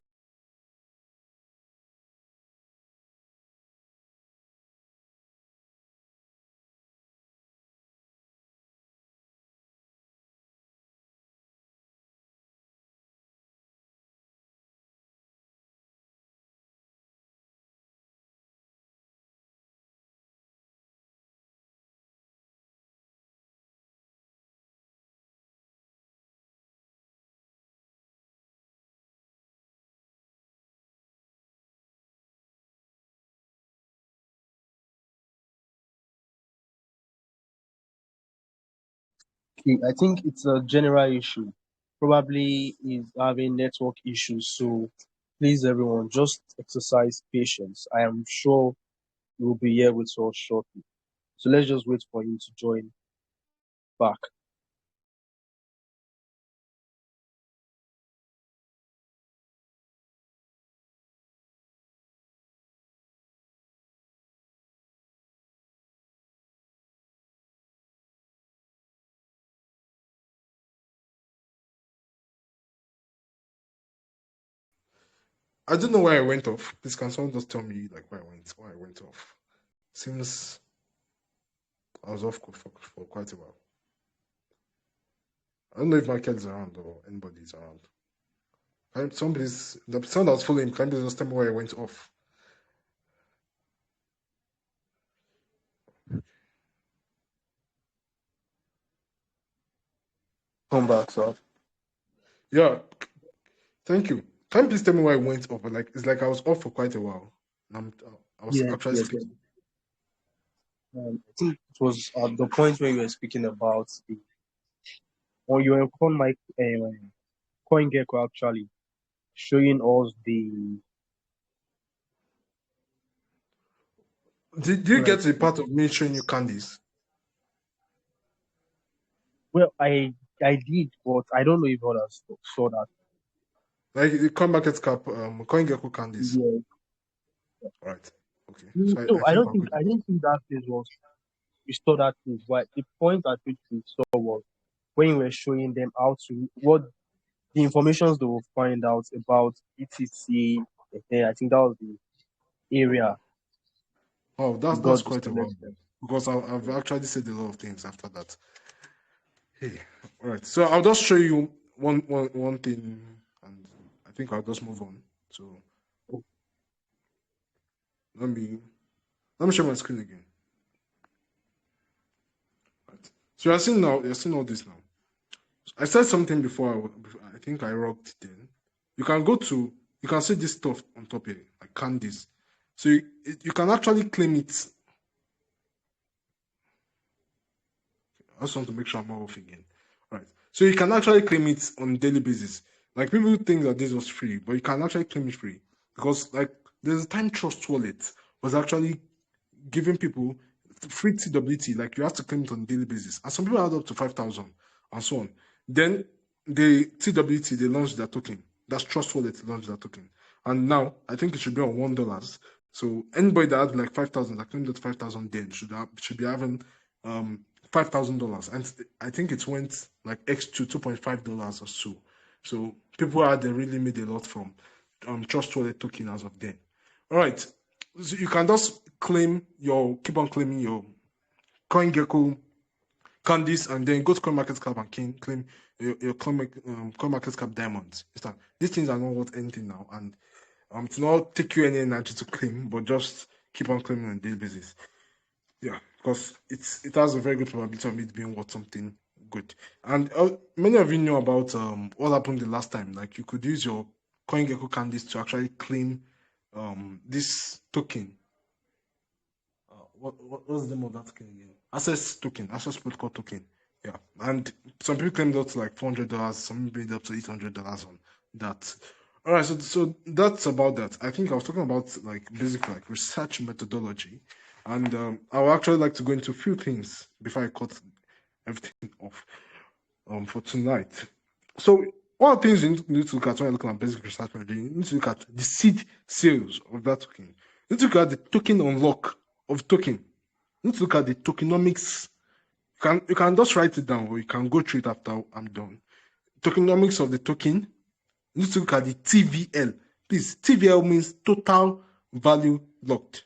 Okay, I think it's a general issue. Probably is having network issues. So please, everyone, just exercise patience. I am sure he will be here with us shortly. So let's just wait for him to join back. I don't know why I went off. Please, can someone just tell me like why I went off? Seems I was off for quite a while. I don't know if Michael is around or anybody is around. The someone that was following, can you just tell me why I went off? Come back, sir. Yeah, thank you. Can you please tell me why I went off? Like it's like I was off for quite a while. And I was Yeah, actually yeah, sleeping. I think it was at the point where you were speaking about or you were on my CoinGecko actually showing us the. Did you get to the part of me showing you candies? Well, I did, but I don't know if others saw that. Like the coin market cap, CoinGecko candies. Yeah. Right. Okay. So No, I think I'll go. I didn't think that place was we saw that place. But the point at which we saw was when we were showing them how to what the information they will find out about ETC. I think that was the area Oh, we that's got quite a while disconnected. because I've actually said a lot of things after that. Hey, all right. So I'll just show you one thing, and I think I'll just move on. So let me share my screen again. Right. So you're seeing all this now. I said something before. I think I rocked then. You can see this stuff on top here, like candies. So you can actually claim it. I just want to make sure I'm not off again. Right. So you can actually claim it on a daily basis. Like people think that this was free, but you can actually claim it free because like there's a time Trust Wallet was actually giving people free TWT. Like you have to claim it on a daily basis, and some people had up to 5,000 and so on. Then the TWT they launched their token. That's Trust Wallet launched their token, and now I think it should be on $1. So anybody that had like 5,000 that claimed that 5,000 then should be having $5,000, and I think it went like X to $2.5 or so. So people had really made a lot from Trust Wallet token as of then. All right. So you can just keep on claiming your CoinGecko candies, and then go to CoinMarketCap and claim your CoinMarketCap diamonds. These things are not worth anything now, and to not take you any energy to claim, but just keep on claiming on a daily basis. Yeah, because it has a very good probability of it being worth something good. And many of you know about what happened the last time. Like, you could use your CoinGecko candies to actually claim this token. What's the name of that token again? Access protocol token. Yeah, and some people claimed up to like $400, some people paid up to $800 on that. All right, so that's about that. I think I was talking about like basically like research methodology, and I would actually like to go into a few things before I cut everything off for tonight. So one of the things you need to look at when you're looking at basic research methodology, you need to look at the seed sales of that token. You need to look at the token unlock of token. You need to look at the tokenomics. You can just write it down, or you can go through it after I'm done. Tokenomics of the token. You need to look at the TVL. Please, TVL means total value locked.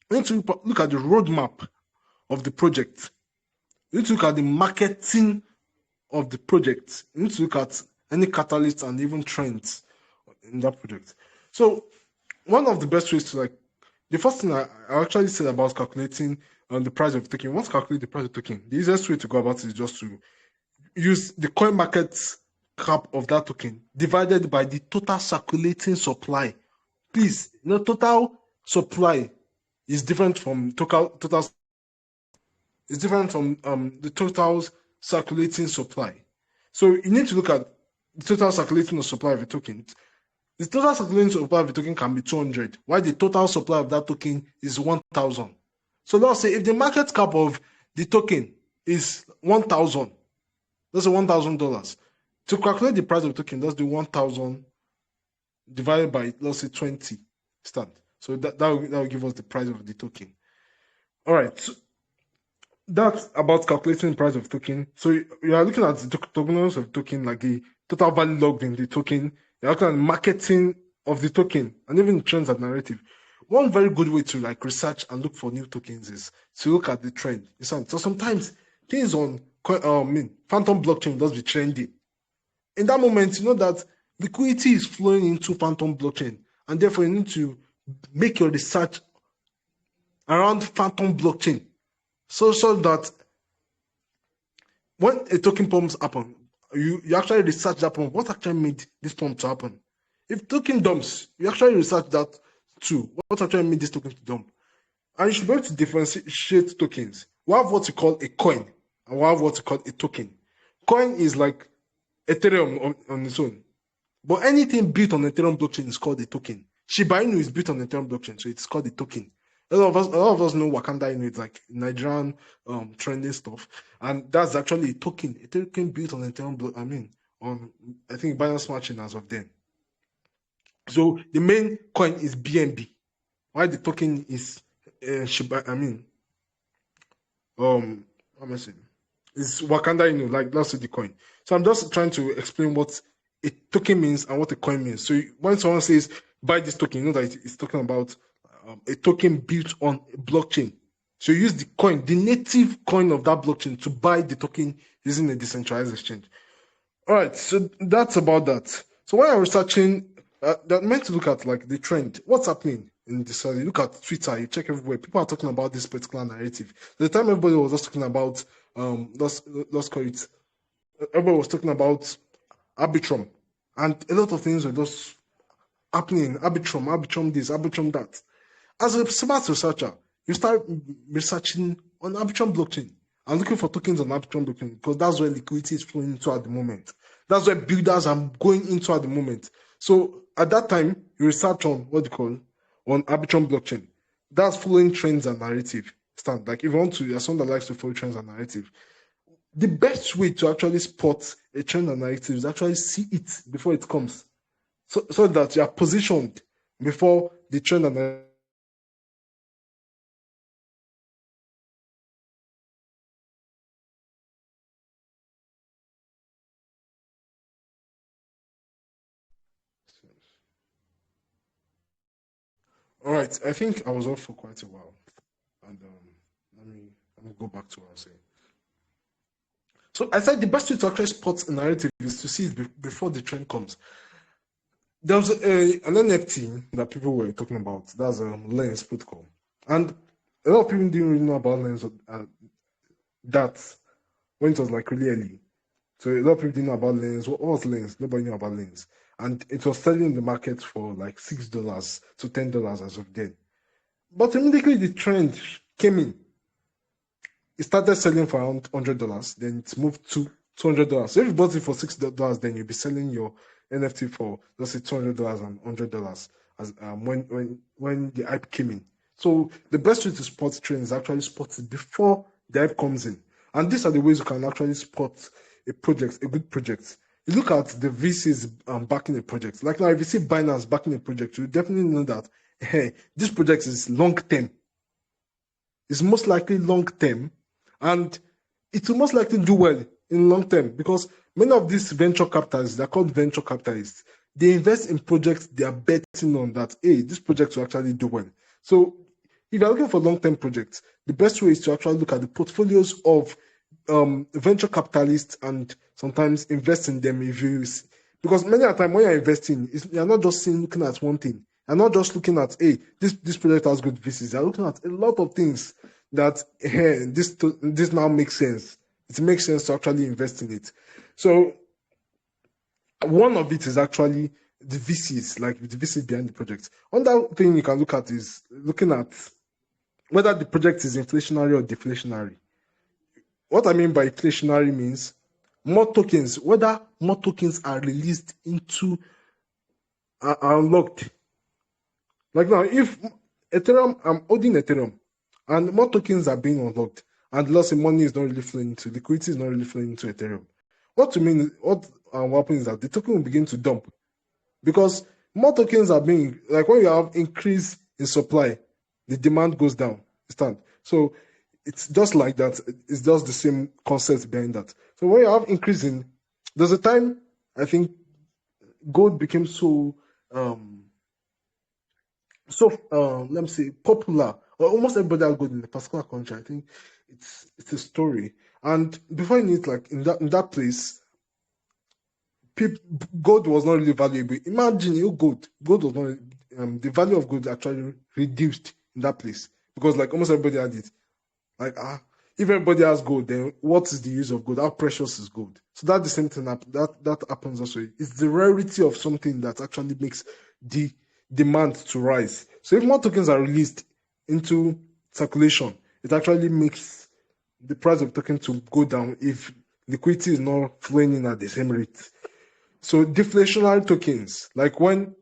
You need to look at the roadmap of the project. You need to look at the marketing of the project. You need to look at any catalysts and even trends in that project. So one of the best ways to the first thing I actually said about calculating the price of the token. Once calculate the price of the token, the easiest way to go about it is just to use the coin market cap of that token divided by the total circulating supply. Please, total supply is different from total. It's different from the total circulating supply. So you need to look at the total circulating supply of a token. The total circulating supply of a token can be 200, while the total supply of that token is 1,000. So let's say if the market cap of the token is 1,000, let's say $1,000. To calculate the price of the token, let's do 1,000 divided by, let's say, 20 stand. So that will give us the price of the token. All right. So that's about calculating the price of token. So you are looking at the tokenomics of token, like the total value logged in the token. You're looking at marketing of the token and even the trends and narrative. One very good way to research and look for new tokens is to look at the trend. So sometimes things on Phantom blockchain does be trendy. In that moment, you know that liquidity is flowing into Phantom blockchain, and therefore you need to make your research around Phantom blockchain, so that when a token pumps happen, you actually research that pump. What actually made this pump to happen? If token dumps, you actually research that too. What actually made this token to dump? And you should be able to differentiate tokens. We have what we call a coin, and we have what we call a token. Coin is like Ethereum on its own. But anything built on Ethereum blockchain is called a token. Shiba Inu is built on Ethereum blockchain, so it's called a token. A lot of us know Wakanda Inu. It's like Nigerian trending stuff, and that's actually a token. A token built on Ethereum I think Binance Smart Chain as of then. So the main coin is BNB, while the token is Shiba. How am I saying? It's Wakanda Inu, like that's the coin. So I'm just trying to explain what a token means and what a coin means. So when someone says buy this token, you know that it's talking about a token built on a blockchain. So you use the coin, the native coin of that blockchain, to buy the token using a decentralized exchange. All right, so that's about that. So when I'm researching, that meant to look at the trend, what's happening in this. You look at Twitter, you check everywhere. People are talking about this particular narrative. The time everybody was just talking about, let's call it, everybody was talking about Arbitrum, and a lot of things were just happening. Arbitrum this, Arbitrum that. As a smart researcher, you start researching on Arbitrum blockchain and looking for tokens on Arbitrum blockchain, because that's where liquidity is flowing into at the moment. That's where builders are going into at the moment. So at that time, you research on on Arbitrum blockchain. That's following trends and narrative. Like if you want to, you're someone that likes to follow trends and narrative. The best way to actually spot a trend and narrative is actually see it before it comes, so that you are positioned before the trend and narrative. All right, I think I was off for quite a while, and let me go back to what I was saying. So I said the best way to actually spot a narrative is to see it before the trend comes. There was an NFT that people were talking about. That's a Lens protocol, and a lot of people didn't really know about Lens that when it was like really early. So a lot of people didn't know about Lens. What was Lens? Nobody knew about Lens, and it was selling in the market for like $6 to $10 as of then. But immediately the trend came in. It started selling for around $100, then it moved to $200. So if you bought it for $6, then you'll be selling your NFT for, let's say, $200 and $100 as when the hype came in. So the best way to spot trend is actually spot it before the hype comes in. And these are the ways you can actually spot a project, a good project. You look at the VCs backing a project. Like now, if you see Binance backing a project, you definitely know that, hey, this project is long term. It's most likely long term, and it will most likely do well in long term because many of these venture capitalists, they're called venture capitalists, they invest in projects they are betting on that, hey, this project will actually do well. So if you're looking for long-term projects, the best way is to actually look at the portfolios of venture capitalists and sometimes invest in them because many a time when you're investing, you're not just looking at one thing. You're not just looking at, hey, this project has good VCs. You're looking at a lot of things that, hey, this now makes sense. It makes sense to actually invest in it. So one of it is actually the VCs, like the VCs behind the project. Another thing you can look at is looking at whether the project is inflationary or deflationary. What I mean by inflationary means whether more tokens are released into are unlocked. Like now, if Ethereum, I'm holding Ethereum, and more tokens are being unlocked, and lots of money is not really flowing into liquidity is not really flowing into Ethereum. What happens is that the token will begin to dump because more tokens are being like when you have increase in supply, the demand goes down. So it's just like that. It's just the same concept behind that. So when you have increasing, there's a time I think gold became so let me say popular, or almost everybody has gold in a particular country. I think it's a story. And before you need like in that place, gold was not really valuable. Imagine gold was not the value of gold actually reduced in that place because like almost everybody had it. Like if everybody has gold, then what is the use of gold? How precious is gold? So that's the same thing that happens also. It's the rarity of something that actually makes the demand to rise. So if more tokens are released into circulation, it actually makes the price of token to go down if liquidity is not flowing in at the same rate. So deflationary tokens, like when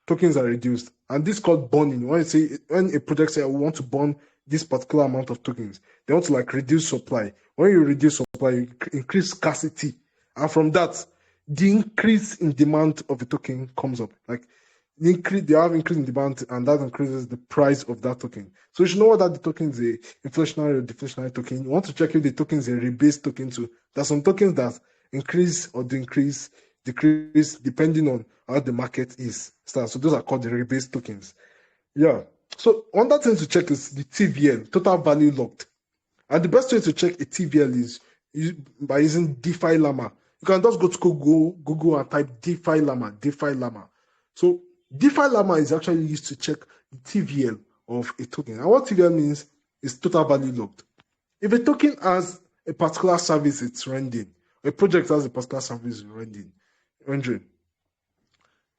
tokens are reduced, and this is called burning. When a project say I want to burn this particular amount of tokens, they want to like reduce supply. When you reduce supply, you increase scarcity, and from that, the increase in demand of the token comes up. Like they have increase in demand, and that increases the price of that token. So you should know whether the token is a inflationary or deflationary token. You want to check if the token is a rebased token too. There are some tokens that increase or decrease depending on how the market is. So those are called the rebased tokens. Yeah. So one other thing to check is the TVL, total value locked. And the best way to check a TVL is by using DeFi Llama. You can just go to Google and type DeFi Llama. So DeFi Llama is actually used to check the TVL of a token. And what TVL means is total value locked. If a token has a particular service it's rendering, a project has a particular service rendering,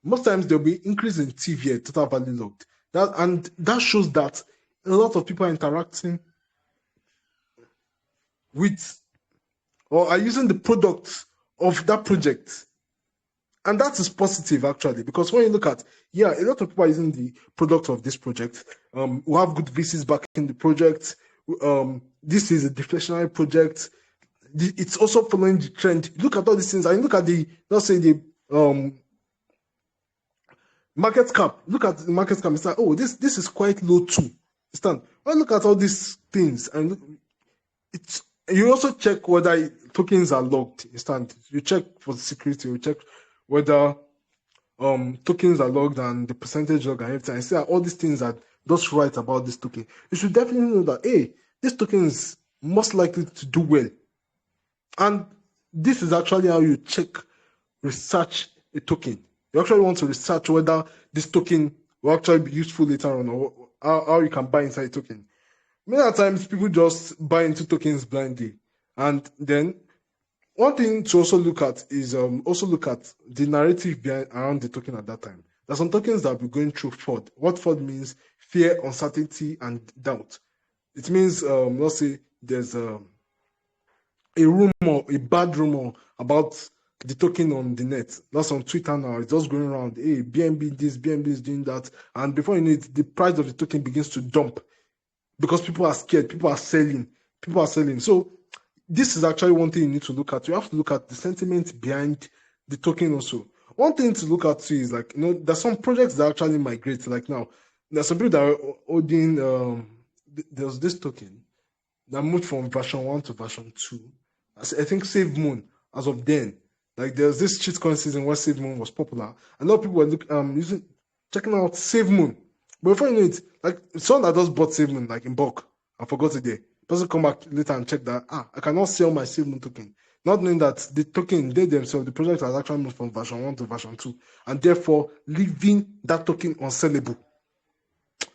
most times there'll be increase in TVL, total value locked. That shows that a lot of people are interacting with or are using the products of that project. And that is positive actually, because when you look at, a lot of people are using the product of this project. We have good VCs back in the project. This is a deflationary project. It's also following the trend. Look at all these things. And look at the market cap. Look at the market cap. It's like, oh, this is quite low too. Well, look at all these things, and you also check whether tokens are locked. You check for security. You check whether tokens are logged and the percentage log and everything, and see that all these things are just right about this token, you should definitely know that, hey, this token is most likely to do well. And this is actually how you research a token. You actually want to research whether this token will actually be useful later on, or how you can buy inside a token. Many times people just buy into tokens blindly. And then one thing to also look at is also look at the narrative around the token at that time. There's some tokens that will be going through FUD. What FUD means? Fear, uncertainty, and doubt. It means, let's say there's a rumor, a bad rumor about the token on the net. That's on Twitter now. It's just going around. Hey, BNB this, BNB is doing that. And before you know it, the price of the token begins to dump because people are scared. People are selling. So this is actually one thing you need to look at. You have to look at the sentiment behind the token also. One thing to look at too is like, there's some projects that actually migrate. Like now, there's some people that are holding, there's this token that moved from version 1 to version 2. I think Save Moon, as of then, like there's this shitcoin season where Save Moon was popular. A lot of people were checking out Save Moon. But before you know it, like someone that just bought Save Moon like in bulk and forgot it there, person come back later and check that, I cannot sell my Save Moon token. Not knowing that the token, they themselves, the project has actually moved from version 1 to version 2, and therefore leaving that token unsellable.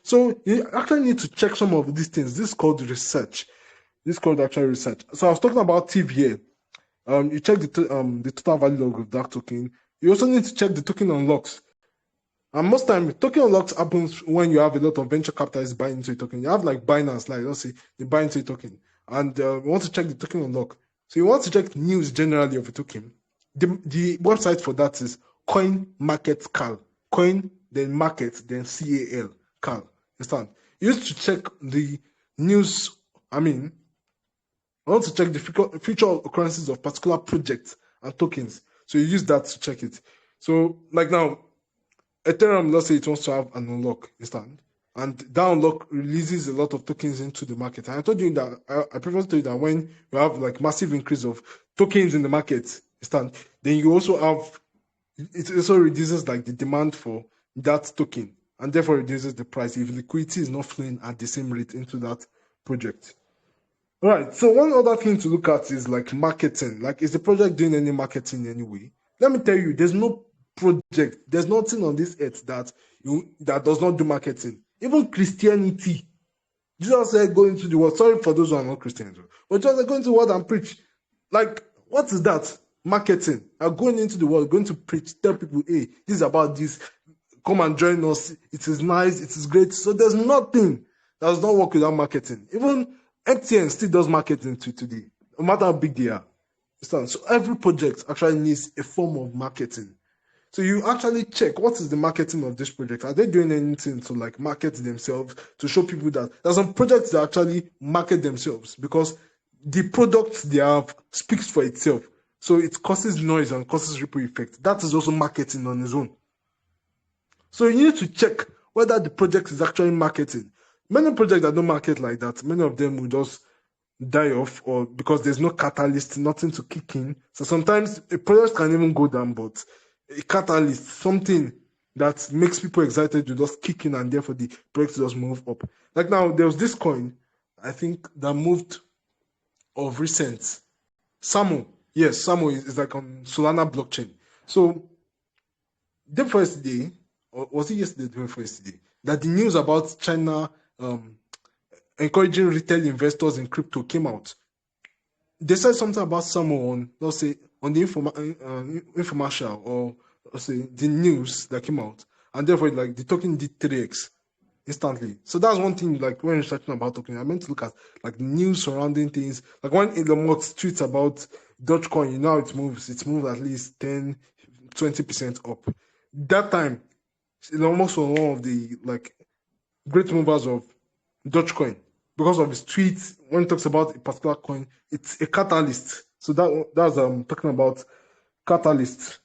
So you actually need to check some of these things. This is called research. So I was talking about TIV here. You check the total value log of that token. You also need to check the token unlocks. And most time, token unlocks happens when you have a lot of venture capitalists buying into a token. You have like Binance, like let's say they buy into a token, and you want to check the token unlock. So you want to check news generally of a token. The website for that is CoinMarketCal. Coin, then market, then CAL. Cal. Understand? You used to check the news. I want to check the future occurrences of particular projects and tokens. So you use that to check it. So like now, Ethereum, let's say it wants to have an unlock, understand? And that unlock releases a lot of tokens into the market. And I told you that, I previously told you that when you have like massive increase of tokens in the market, understand? Then you also have, it also reduces like the demand for that token, and therefore reduces the price if liquidity is not flowing at the same rate into that project. All right. So one other thing to look at is like marketing. Like, is the project doing any marketing in any way? Let me tell you, there's no project, there's nothing on this earth that does not do marketing. Even Christianity. Jesus said, go into the world. Sorry for those who are not Christians, but Jesus said, go into the world and preach. Like, what is that? Marketing. I'm going into the world, going to preach, tell people, hey, this is about this. Come and join us. It is nice. It is great. So there's nothing that does not work without marketing. Even MTN still does marketing today, no matter how big they are. So every project actually needs a form of marketing. So you actually check what is the marketing of this project. Are they doing anything to like market themselves, to show people that there's some projects that actually market themselves because the product they have speaks for itself. So it causes noise and causes ripple effect. That is also marketing on its own. So you need to check whether the project is actually marketing. Many projects that don't market like that, many of them will just die off, or because there's no catalyst, nothing to kick in. So sometimes a project can even go down, but a catalyst, something that makes people excited to just kick in, and therefore the project just move up. Like now, there was this coin, I think, that moved of recent. Samo. Yes, Samo is like on Solana blockchain. So the first day, or was it yesterday, the first day, that the news about China encouraging retail investors in crypto came out. They said something about someone, let's say, on the infomercial, or let's say the news that came out, and therefore like the token did 3x instantly. So that's one thing. Like when researching about token, I meant to look at like the news surrounding things. Like when Elon Musk tweets about Dogecoin, you know how it moves. It's moved at least 10-20% up. That time, Elon Musk was one of the like great movers of Dogecoin because of his tweets. When he talks about a particular coin, it's a catalyst. So that's talking about catalyst.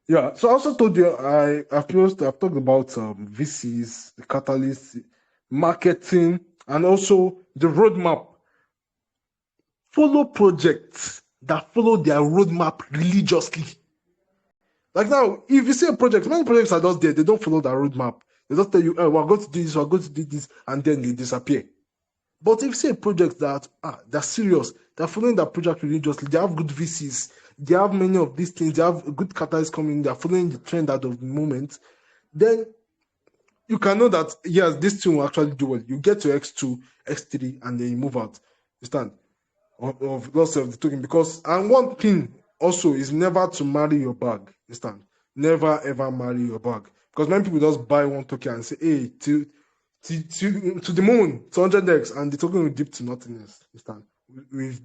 Yeah. So I also told you I've talked about VCs, the catalyst, marketing, and also the roadmap. Follow projects that follow their roadmap religiously. Like now, if you see a project, many projects are just there. They don't follow the roadmap. They just tell you, oh, we're going to do this, we're going to do this, and then they disappear. But if you see a project that they're serious, they're following that project religiously, they have good VCs, they have many of these things, they have good catalysts coming, they're following the trend out of the moment, then you can know that, yes, this thing will actually do well. You get to X2, X3, and then you move out. You stand of loss of the token. Because, and one thing also is never to marry your bag. You understand? Never ever marry your bag. Because many people just buy one token and say, hey, to the moon, to 100x, and the token will dip to nothingness. You understand?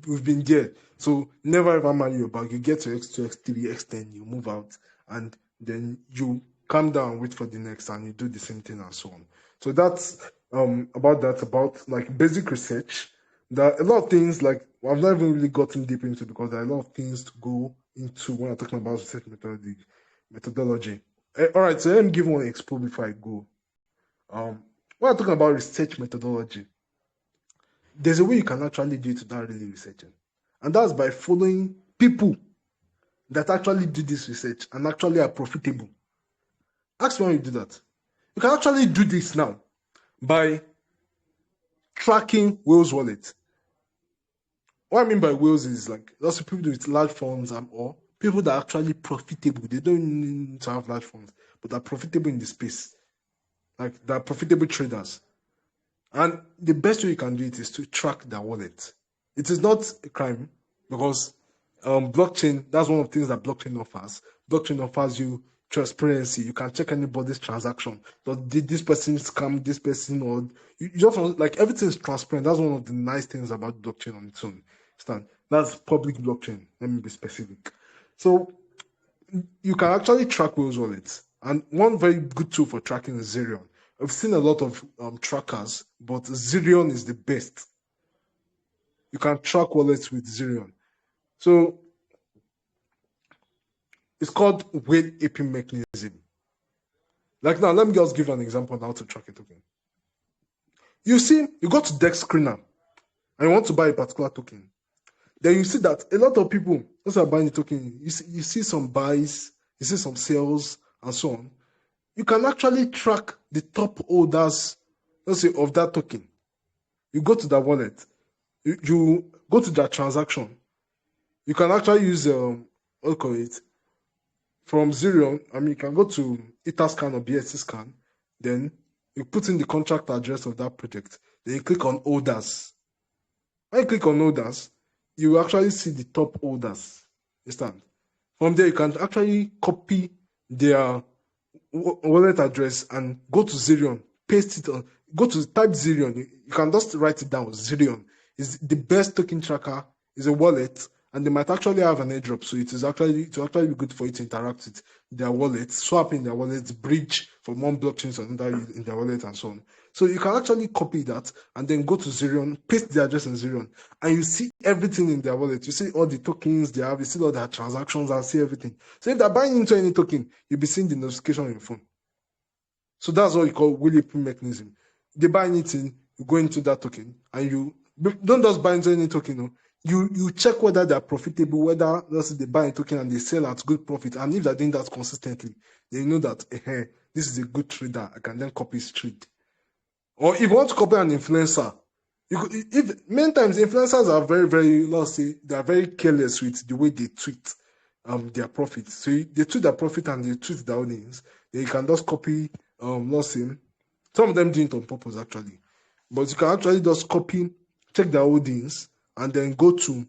We've been there. So never ever marry your bag. You get to X2, X3, X10, you move out, and then you calm down, wait for the next, and you do the same thing and so on. So that's about like basic research. There are a lot of things like I've not even really gotten deep into because there are a lot of things to go into when I'm talking about research methodology. All right, so let me give one expo before I go. When I'm talking about research methodology, there's a way you can actually do it without really researching, and that's by following people that actually do this research and actually are profitable. Ask me how you do that. You can actually do this now by tracking Whale's wallet. What I mean by whales is like lots of people with large funds or people that are actually profitable. They don't need to have large funds, but are profitable in the space. Like they're profitable traders. And the best way you can do it is to track their wallet. It is not a crime because blockchain, that's one of the things that blockchain offers. Blockchain offers you transparency. You can check anybody's transaction. So did this person scam this person, or you just want, like, everything is transparent. That's one of the nice things about blockchain on its own. That's public blockchain. Let me be specific. So you can actually track those wallets. And one very good tool for tracking is Zerion. I've seen a lot of trackers, but Zerion is the best. You can track wallets with Zerion. So it's called whale aping mechanism. Like now, let me just give an example on how to track a token. You see, you go to Dex Screener and you want to buy a particular token. Then you see that a lot of people, as are buying the token, you see some buys, you see some sales, and so on. You can actually track the top holders, let's say, of that token. You go to that wallet, you go to that transaction. You can actually use what do you call it? From Zerion, you can go to Etherscan or BSCScan, then you put in the contract address of that project. Then you click on orders. When you click on orders, you actually see the top orders. Understand? From there, you can actually copy their wallet address and go to Zerion, paste it on, go to type Zerion. You can just write it down. Zerion is the best token tracker, is a wallet, and they might actually have an airdrop. So it will actually be good for you to interact with their wallets, swap in their wallets, bridge from one blockchain to another in their wallet, and so on. So you can actually copy that and then go to Zerion, paste the address in Zerion, and you see everything in their wallet. You see all the tokens they have, you see all their transactions, and see everything. So if they're buying into any token, you'll be seeing the notification on your phone. So that's what you call whale aping mechanism. They buy anything, you go into that token, and you don't just buy into any token. No. You check whether they're profitable, whether let's say they buy a token and they sell at good profit, and if they're doing that consistently, then you know that this is a good trader. I can then copy his trade. Or if you want to copy an influencer, many times influencers are very, very, let's say, they are very careless with the way they tweet their profits. So they tweet their profit and they tweet their audience. Then you can just copy, let's say, some of them do it on purpose actually, but you can actually just copy, check their audience, and then go to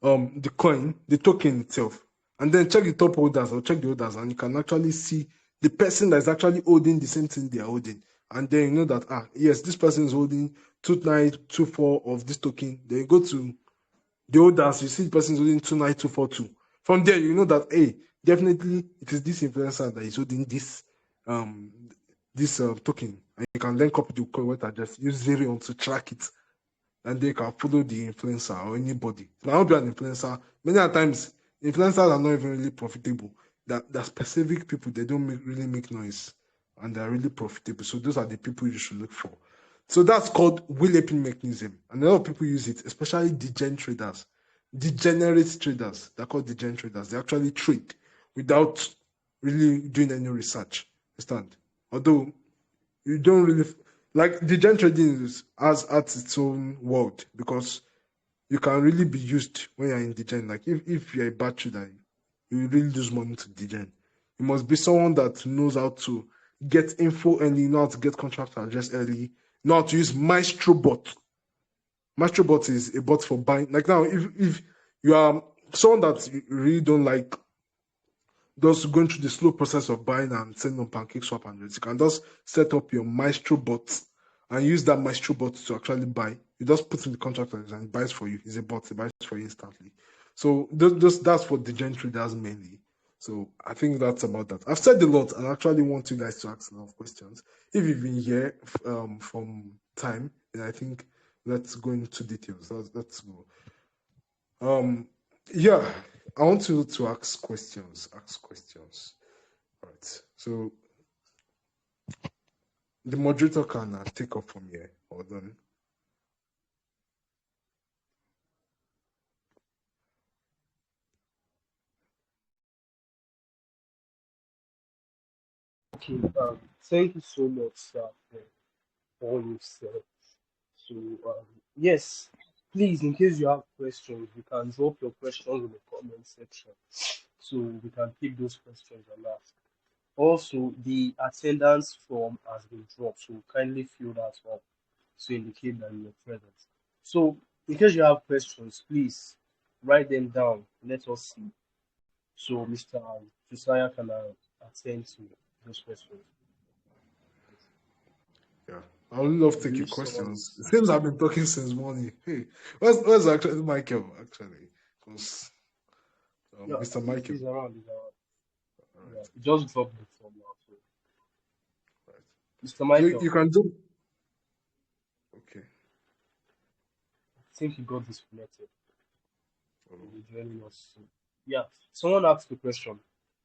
the coin, the token itself, and then check the top holders or check the holders, and you can actually see the person that's actually holding the same thing they are holding. And then you know that, yes, this person is holding 2924 of this token. Then you go to the holders, you see the person is holding 29242. From there, you know that, hey, definitely it is this influencer that is holding this token. And you can then copy the coin address, use Zerion to track it, and they can follow the influencer or anybody. It might not be an influencer. Many times, influencers are not even really profitable. That specific people, they don't really make noise, and they're really profitable. So those are the people you should look for. So that's called whale aping mechanism. And a lot of people use it, especially degenerate traders. They're called degenerate traders. They actually trade without really doing any research. Understand? Although you don't really like degen trading has its own world, because you can really be used when you're in degen. Like if you're a bad trader, you really lose money to degen. You must be someone that knows how to get info early, know how to get contract address early, know how to use Maestro bot. Maestro bot is a bot for buying. Like now, if you are someone that you really don't like just going through the slow process of buying and selling on Pancake Swap and you can just set up your Maestro bot and use that Maestro bot to actually buy. You just put in the contract and it buys for you. It's a bot, it buys for you instantly. So that's for the gen traders mainly. So I think that's about that. I've said a lot and I actually want you guys to ask a lot of questions. If you've been here from time, then I think let's go into details. Let's go. Yeah, I want you to ask questions. All right. So the moderator can take up from here. Hold on. Okay, thank you so much, sir, for all you've said. So, yes, please, in case you have questions, you can drop your questions in the comment section so we can pick those questions and ask. Also, the attendance form has been dropped, so kindly fill that up to indicate that you are present. So, in case you have questions, please write them down. Let us see. So, Mr. Josiah can attend to those questions. Yeah, I would love to take your questions. It seems I've been talking since morning. Hey, where's actually Michael? Actually, because Yeah, Mr. Michael. he's around. Right. Yeah, just drop the form now. So. Right. Mr. Michael. So you can do. Okay. I think he got disconnected. He'll be joining us soon. Yeah, someone asked the question.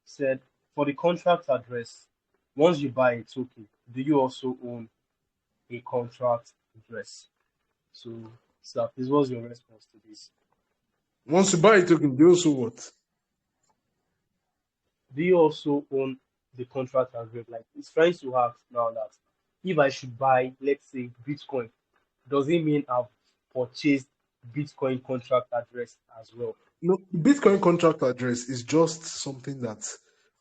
Said, for the contract address, once you buy a token, do you also own a contract address? So, sir, this was your response to this. Once you buy a token, do you also what? Do you also own the contract address? Like, it's trying to ask now that if I should buy, let's say, Bitcoin, does it mean I've purchased Bitcoin contract address as well? No, Bitcoin contract address is just something that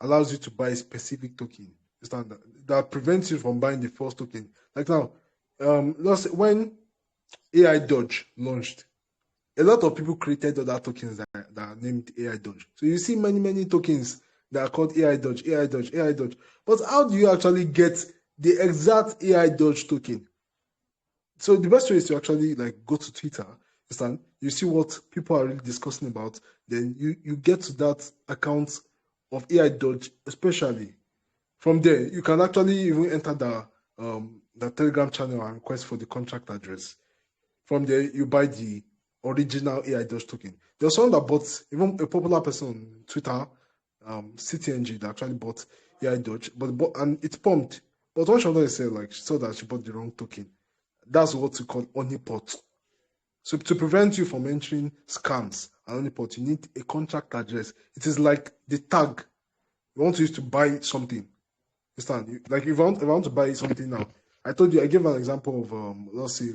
allows you to buy a specific token. That prevents you from buying the first token. Like now, let's say when AI Doge launched, a lot of people created other tokens that are named AI Doge. So you see many tokens that are called AI Doge, AI Doge, AI Doge. But how do you actually get the exact AI Doge token? So the best way is to actually like go to Twitter, understand? You see what people are really discussing about, then you get to that account of AI Doge, especially. From there, you can actually even enter the Telegram channel and request for the contract address. From there, you buy the original AI Doge token. There's someone that bought, even a popular person on Twitter, CTNG, that actually bought AI Doge, and it pumped. But what she said, like, she saw that she bought the wrong token. That's what we call honeypot. So to prevent you from entering scams and honeypot, you need a contract address. It is like the tag you want to use to buy something. Understand? Like if I want to buy something now, I told you, I gave an example of let's say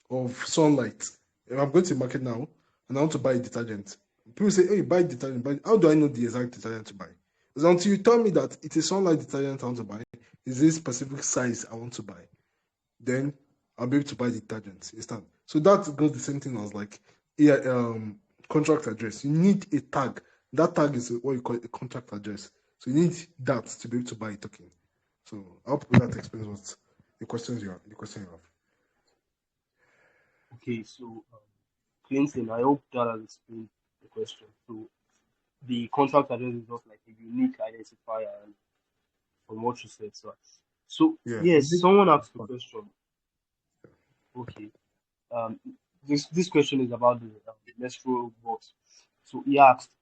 of sunlight. If I'm going to the market now and I want to buy a detergent, people say, "Hey, buy detergent." But how do I know the exact detergent to buy? Because until you tell me that it is sunlight detergent I want to buy, is this specific size I want to buy, then I'll be able to buy the detergent. Understand? So that goes the same thing as like contract address. You need a tag. That tag is what you call a contract address. So you need that to be able to buy a token. So I hope that explains what the question you have. Okay, so Clinton, I hope that has explained the question. So the contract address is just like a unique identifier, and from what you said, so Yeah. yes, someone asked the question. Okay, this question is about the menstrual box. So he asked,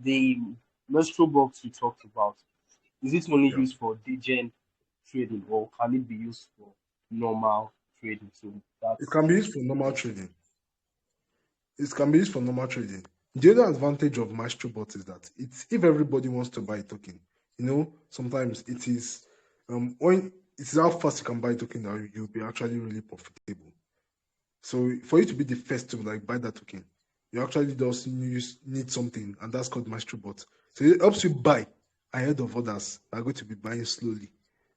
the menstrual box you talked about, is it only used for degen trading, or can it be used for normal trading? So it can be used for normal trading. It can be used for normal trading. The other advantage of MaestroBot is that it's if everybody wants to buy a token, sometimes it is when it's how fast you can buy a token that you'll be actually really profitable. So for you to be the first to like buy that token, you actually just need something, and that's called MaestroBot. So it helps you buy ahead of others that are going to be buying slowly.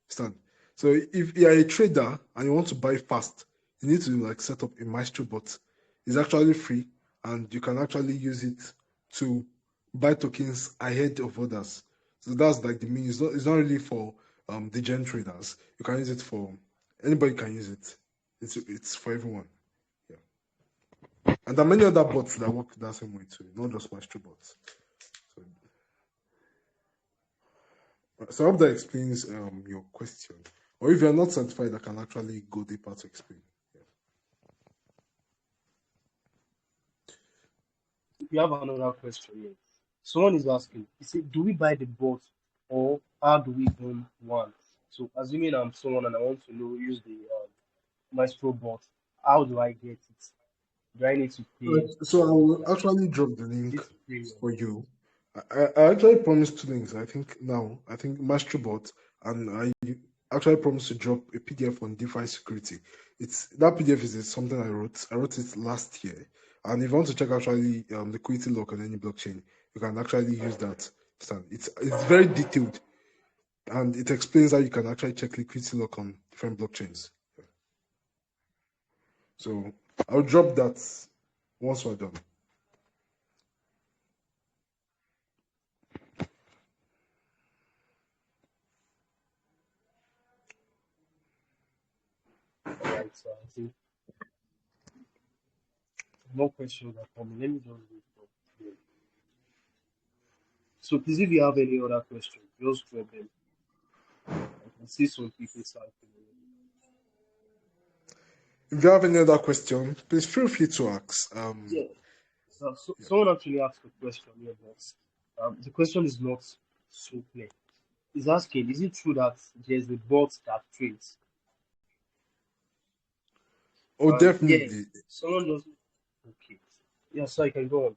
Understand? So if you are a trader and you want to buy fast, you need to like set up a MaestroBot. It's actually free, and you can actually use it to buy tokens ahead of others. So that's like the mean. It's not really for the gen traders. You can use it for anybody. Can use it. It's for everyone. And there are many other bots that work that same way too, not just MaestroBots. So I hope that explains your question. Or if you're not certified, I can actually go deeper to explain. You have another question here. Someone is asking, he said, do we buy the bot or how do we own one? So assuming I'm someone and I want to use the Maestro bot, how do I get it? Do I need to pay? So I will actually drop the link This premium? for you. I actually promised two links. I think MaestroBot, and I actually promised to drop a PDF on DeFi security. That PDF is something I wrote. I wrote it last year. And if you want to check actually liquidity lock on any blockchain, you can actually use that. It's very detailed, and it explains how you can actually check liquidity lock on different blockchains. So I'll drop that once we're done. Right, so I think more questions are coming. Let me just wait for them. So please, if you have any other questions, just drop them. I can see some people typing. If you have any other question, please feel free to ask. Yeah. Someone actually asked a question here, but the question is not so clear. He's asking, is it true that there's a bot that trades? Oh, Yeah, definitely. someone does. Okay. Yeah, so I can go on.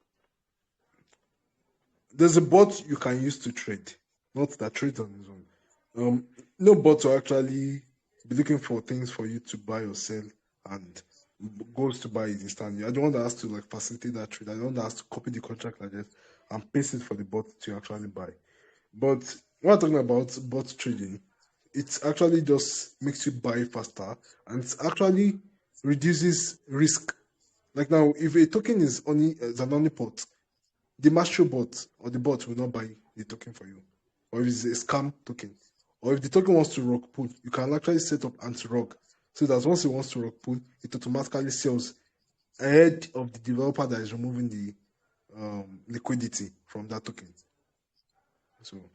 There's a bot you can use to trade, not that trades on his own. No bot will actually be looking for things for you to buy or sell and goes to buy it instantly. I don't want to ask to like facilitate that trade. I don't want to ask to copy the contract like that and paste it for the bot to actually buy. But when I'm talking about bot trading, it actually just makes you buy faster, and it actually reduces risk. Like now, if a token is an only pot, the master bot or the bot will not buy the token for you. Or if it's a scam token, or if the token wants to rug pull, you can actually set up anti-rug so that once it wants to rug pull, it automatically sells ahead of the developer that is removing the liquidity from that token. So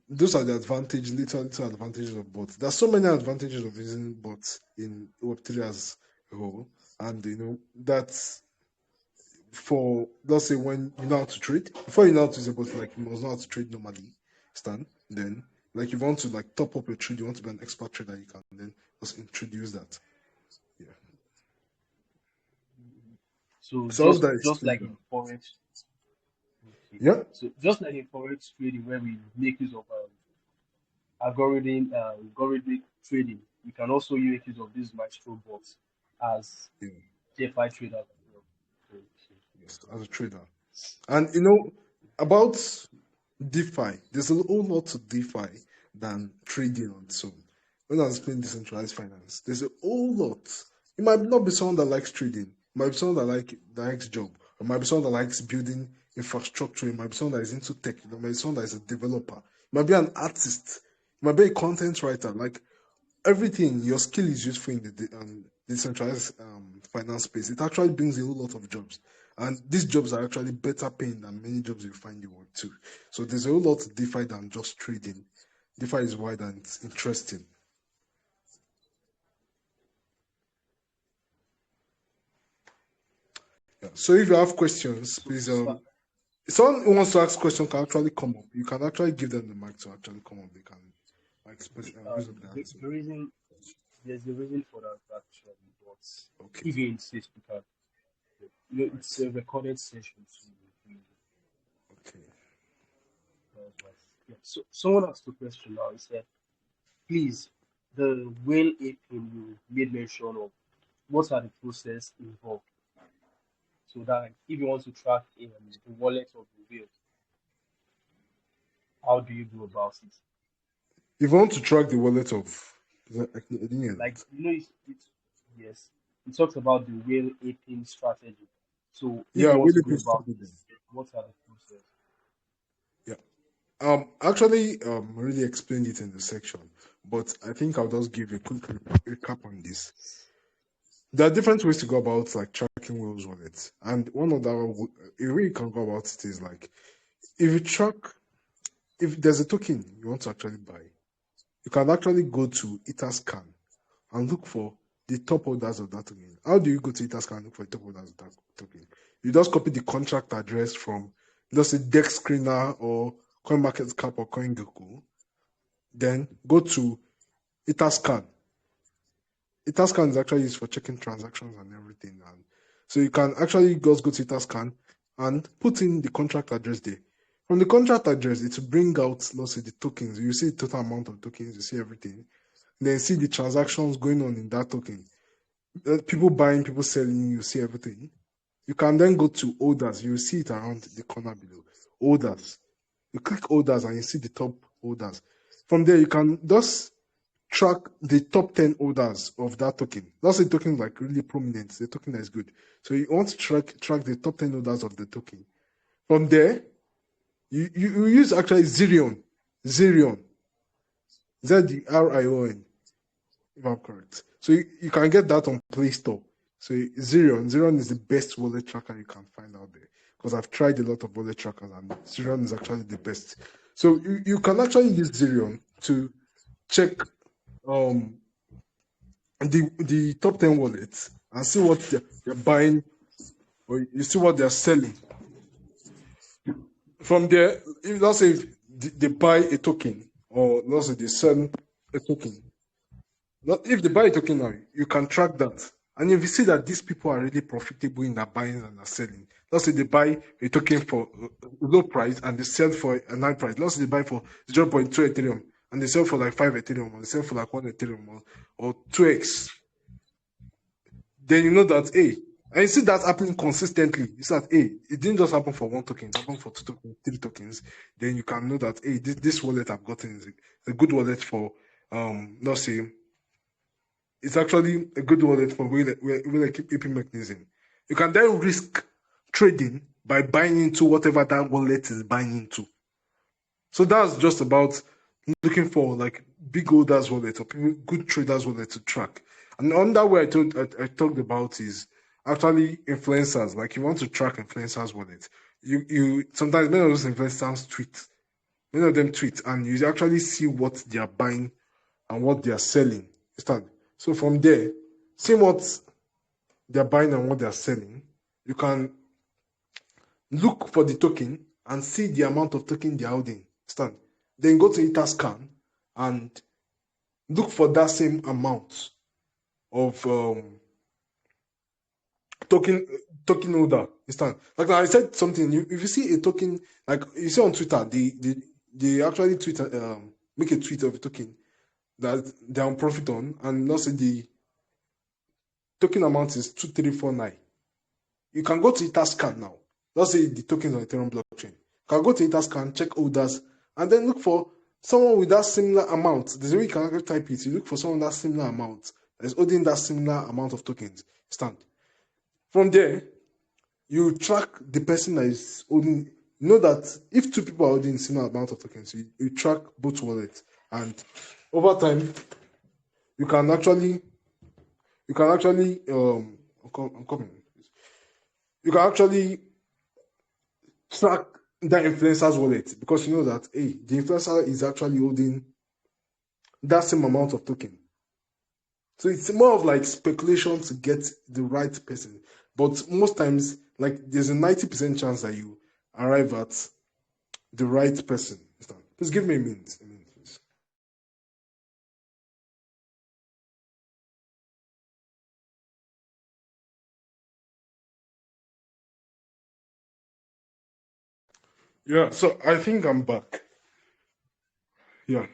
those are the little advantages of bots. There's so many advantages of using bots in Web3 as a whole, and that's for, let's say, when you know how to trade. Before you know how to use a bot, like you must know how to trade normally. Then like if you want to like top up your trade, you want to be an expert trader, you can then just introduce that. Yeah. So So I hope that just like explains that. in forex. Okay. Yeah. So just like in forex trading, where we make use of algorithmic trading, we can also make use of these maestro bots as Yeah. DeFi traders as well. Okay. Yes, as a trader. And about DeFi, there's a whole lot to DeFi than trading on its own. When I was playing decentralized finance, there's a whole lot. You might not be someone that likes trading. You might be someone that likes job. Or might be someone that likes building infrastructure. You might be someone that is into tech. You might be someone that is a developer. You might be an artist. You might be a content writer. Like everything, your skill is useful in the decentralized finance space. It actually brings a whole lot of jobs. And these jobs are actually better paying than many jobs you find in the world too. So there's a whole lot to DeFi than just trading. DeFi is wide and it's interesting. Yeah. So if you have questions, please if someone who wants to ask questions can actually come up. You can actually give them the mic to actually come up. They can use up their hands. There's a reason for that actually, but Okay. if you insist, we can. It's a recorded session, so we Yeah. So someone asked a question now. He said, please, the whale aping you made mention of, what are the process involved? So that if you want to track the wallet of the whale, how do you go about it? If you want to track the wallet of, I didn't hear Like that. yes, it talks about the whale aping strategy. So if Yeah, you want to really go please about start with it, them. what are the process? Yeah. Actually, really explained it in the section, but I think I'll just give a quick recap on this. There are different ways to go about like tracking Will's wallet, and one of the a way you can go about it is like if you track, if there's a token you want to actually buy, you can actually go to Etherscan and look for the top holders of that token. How do you go to Etherscan and look for the top holders of that token? You just copy the contract address from, let's say, Dex Screener or CoinMarketCap or CoinGecko, then go to Etherscan. Etherscan is actually used for checking transactions and everything. And so you can actually just go to Etherscan and put in the contract address there. From the contract address, it will bring out, let's say, the tokens. You see the total amount of tokens, you see everything. Then see the transactions going on in that token. People buying, people selling, you see everything. You can then go to orders. You see it around the corner below. Orders. You click orders and you see the top orders. From there, you can just track the top 10 orders of that token. That's a token like really prominent, the token that is good. So you want to track the top 10 orders of the token. From there, you use actually Zerion. Zerion. Zerion, if I'm correct. So you can get that on Play Store. So Zerion is the best wallet tracker you can find out there. Because I've tried a lot of wallet trackers and Zerion is actually the best. So you can actually use Zerion to check the top 10 wallets and see what they're buying or you see what they're selling. From there, if let's say if they buy a token or let's say they sell a token, if they buy a token now, you can track that. And if you see that these people are really profitable in their buying and their selling, let's say they buy a token for a low price and they sell for a high price. Let's say they buy for 0.2 Ethereum and they sell for like 5 Ethereum or they sell for like 1 Ethereum or 2x. Then you know that, hey, and you see that happening consistently. You see that, hey, it didn't just happen for one token, it happened for 2 tokens, 3 tokens. Then you can know that, hey, this wallet I've gotten is a good wallet for, let's say, it's actually a good wallet for will keep AP mechanism. You can then risk trading by buying into whatever that wallet is buying into. So that's just about looking for like big holders wallet or people, good traders wallet to track. And another way I talked about is actually influencers. Like you want to track influencers wallet. You sometimes many of those influencers tweet. Many of them tweet and you actually see what they are buying and what they are selling. So from there, see what they're buying and what they're selling. You can look for the token and see the amount of token they're holding. Then go to Etherscan and look for that same amount of token holder. Like I said something. If you see a token, like you see on Twitter, they actually tweet make a tweet of a token that they're on profit on, and let's say the token amount is 2349. You can go to Etherscan now. Let's say the tokens on Ethereum blockchain. You can go to Etherscan, check orders, and then look for someone with that similar amount. There's a way you can actually type it. You look for someone with that similar amount that's holding that similar amount of tokens. From there, you track the person that is holding. You know that if 2 people are holding similar amount of tokens, you track both wallets, and over time, you can actually I'm coming. You can actually track that influencer's wallet because you know that the influencer is actually holding that same amount of token. So it's more of like speculation to get the right person. But most times, like there's a 90% chance that you arrive at the right person. Please give me a minute. Please. Yeah, so I think I'm back. Yeah.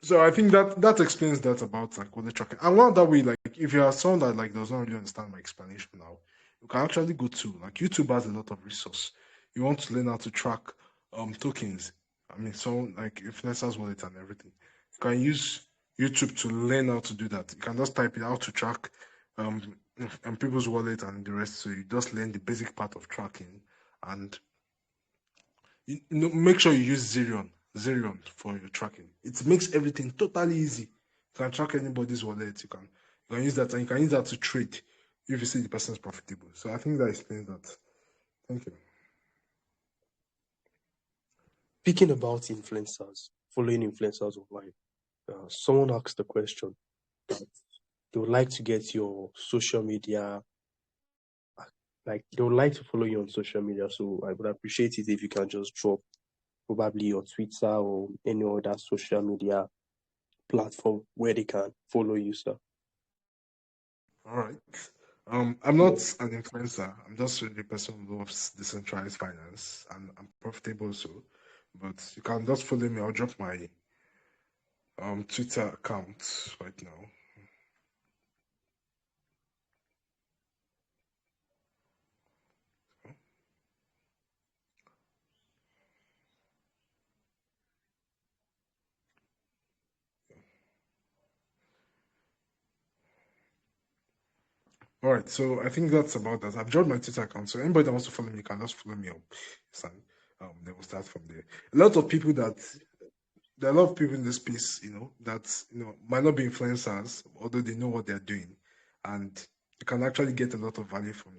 So I think that explains that about like wallet tracking. And one that way, like if you are someone that like does not really understand my explanation now, you can actually go to like YouTube has a lot of resource. You want to learn how to track tokens. I mean, so like influencers wallet and everything. You can use YouTube to learn how to do that. You can just type it how to track um and people's wallet and the rest. So you just learn the basic part of tracking and make sure you use Zerion for your tracking. It makes everything totally easy. You can track anybody's wallet. You can use that, and you can use that to trade if you see the person's profitable. So I think that explains that. Thank you. Speaking about influencers, following influencers online, someone asked the question that they would like to get your social media, like they would like to follow you on social media. So I would appreciate it if you can just drop probably your Twitter or any other social media platform where they can follow you, sir. All right. I'm not an influencer. I'm just really a person who loves decentralized finance, and I'm profitable. So, but you can just follow me. I'll drop my Twitter account right now. All right, so I think that's about that. I've joined my Twitter account, so anybody that wants to follow me can just follow me up. They will start from there. A lot of people that there are a lot of people in this space, that might not be influencers, although they know what they're doing, and you can actually get a lot of value from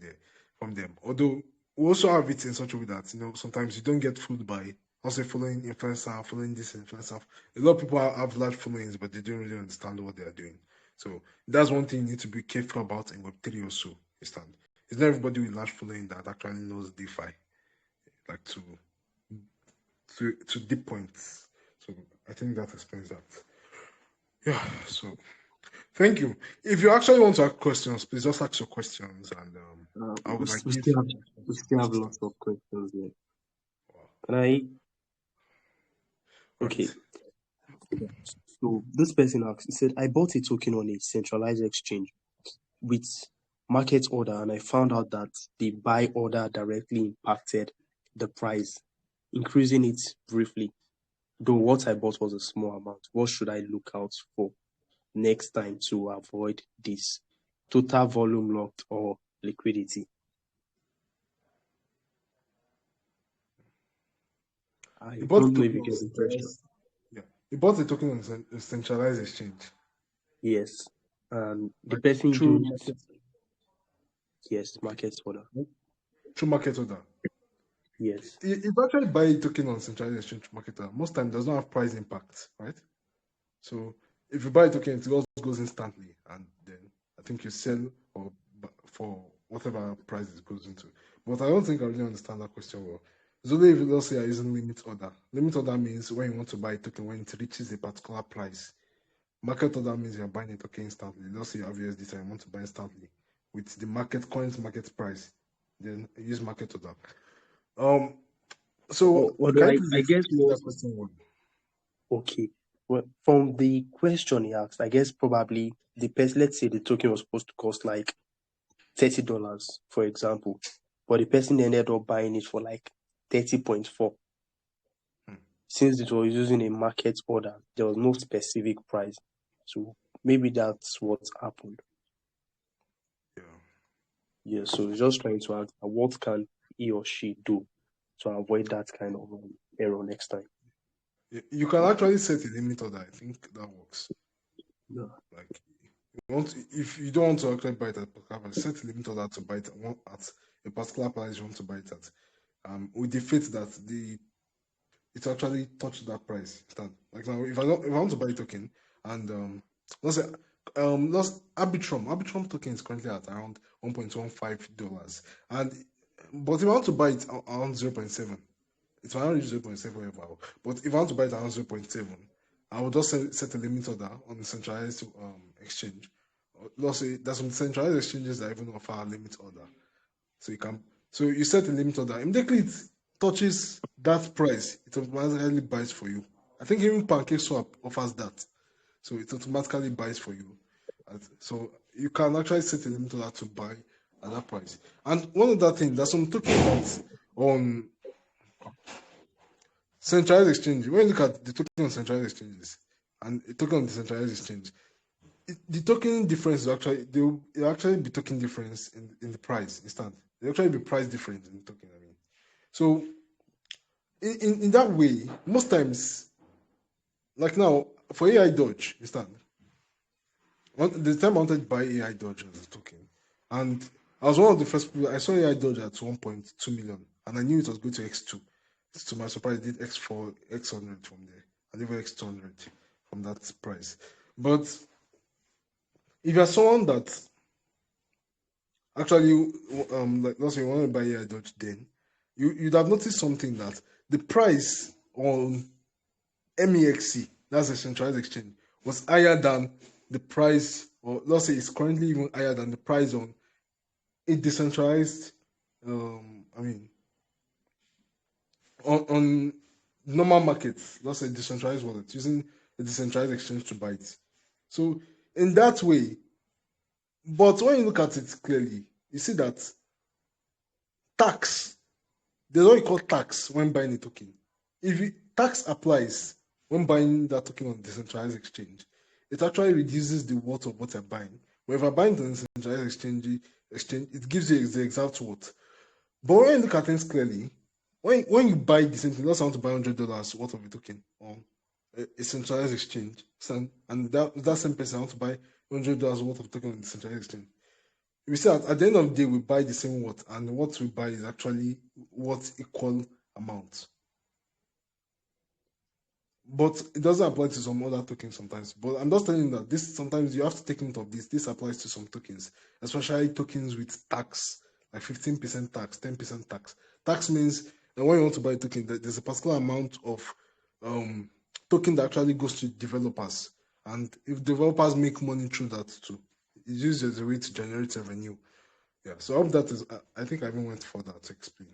them. Although we also have it in such a way that sometimes you don't get fooled by also following influencer, following this influencer. A lot of people have large followings, but they don't really understand what they are doing. So that's one thing you need to be careful about in Web3 also. It's not everybody with large following that actually knows DeFi, like to deep points. So I think that explains that. Yeah. So thank you. If you actually want to ask questions, please just ask your questions, and I would like give. We still have lots of questions here. Can I? Okay. Right. So this person asked, he said, I bought a token on a centralized exchange with market order, and I found out that the buy order directly impacted the price, increasing it briefly. Though what I bought was a small amount. What should I look out for next time to avoid this? Total volume locked or liquidity? I You bought don't the know if token you on get the question. centralized. Yeah, you bought the token on a centralized exchange, Yes. And the like person through didn't. market, Yes, market order. through market order. Yes. If you actually buy a token on centralized exchange through market order, most time does not have price impact, right? So if you buy a token, it just goes instantly, and then I think you sell or for whatever price it goes into. But I don't think I really understand that question well. It's only if you let's say are using limit order. Limit order means when you want to buy a token when it reaches a particular price. Market order means you're buying a token instantly. Let's say you have USD and you want to buy instantly with the coin's market price. Then use market order. So Although can you I, please I guess explain what that question one? okay. Well, from the question he asked, I guess probably the person, let's say the token was supposed to cost like $30, for example, but the person ended up buying it for like 30.4. Since it was using a market order, there was no specific price. So maybe that's what happened. Yeah. Yeah, so just trying to ask what can he or she do to avoid that kind of error next time. You can actually set a limit order. I think that works. Yeah. Like if you don't want to actually buy it at particular price, set a limit order to buy it at a particular price you want to buy it at. With the faith that it actually touched that price. Like now, if I want to buy a token and let's say let's Arbitrum token is currently at around $1.15, and but if I want to buy it around 0.7, it's around 0.7 ever. But if I want to buy it around 0.7, I will just set a limit order on the centralized exchange. Let's say there's some centralized exchanges that even offer a limit order. So you set a limit order. Immediately it touches that price, it automatically buys for you. I think even PancakeSwap offers that. So it automatically buys for you. So you can actually set a limit order to buy at that price. And one other thing, there's some tokens that's on centralized exchange. When you look at the token on centralized exchanges and a token on decentralized exchange, the token difference will actually be token difference in the price instant. There actually be price difference in the token. I mean, so in that way, most times, like now for AI Dodge, instant. The time I wanted to buy AI Dodge as a token, and I was one of the first people. I saw AI Dodge at 1.2 million, and I knew it was going to X2. To my surprise, it did X4, X100 from there, and even X200 from that price. But if you're someone that actually, like let's say you want to buy AI Dodge, then you'd have noticed something that the price on MEXC, that's a centralized exchange, was higher than the price, or let's say it's currently even higher than the price on a decentralized, I mean, on normal markets, let's say decentralized wallet, using a decentralized exchange to buy it. So in that way, but when you look at it clearly, you see that tax, there's what you call tax when buying a token. If tax applies when buying that token on decentralized exchange, it actually reduces the worth of what you're buying. But if you're buying on decentralized exchange, it gives you the exact worth. But when you look at things clearly, when you buy the same thing, let's say I want to buy $100 worth of a token on a centralized exchange, and that same person I want to buy $100 worth of token on the centralized exchange. We say at the end of the day, we buy the same what, and what we buy is actually what equal amount. But it doesn't apply to some other tokens sometimes. But I'm just telling you that this sometimes you have to take note of this. This applies to some tokens, especially tokens with tax, like 15% tax, 10% tax. Tax means that when you want to buy a token, there's a particular amount of token that actually goes to developers. And if developers make money through that too, it's used as a way to generate revenue. Yeah. So I hope that is. I think I even went further to explain.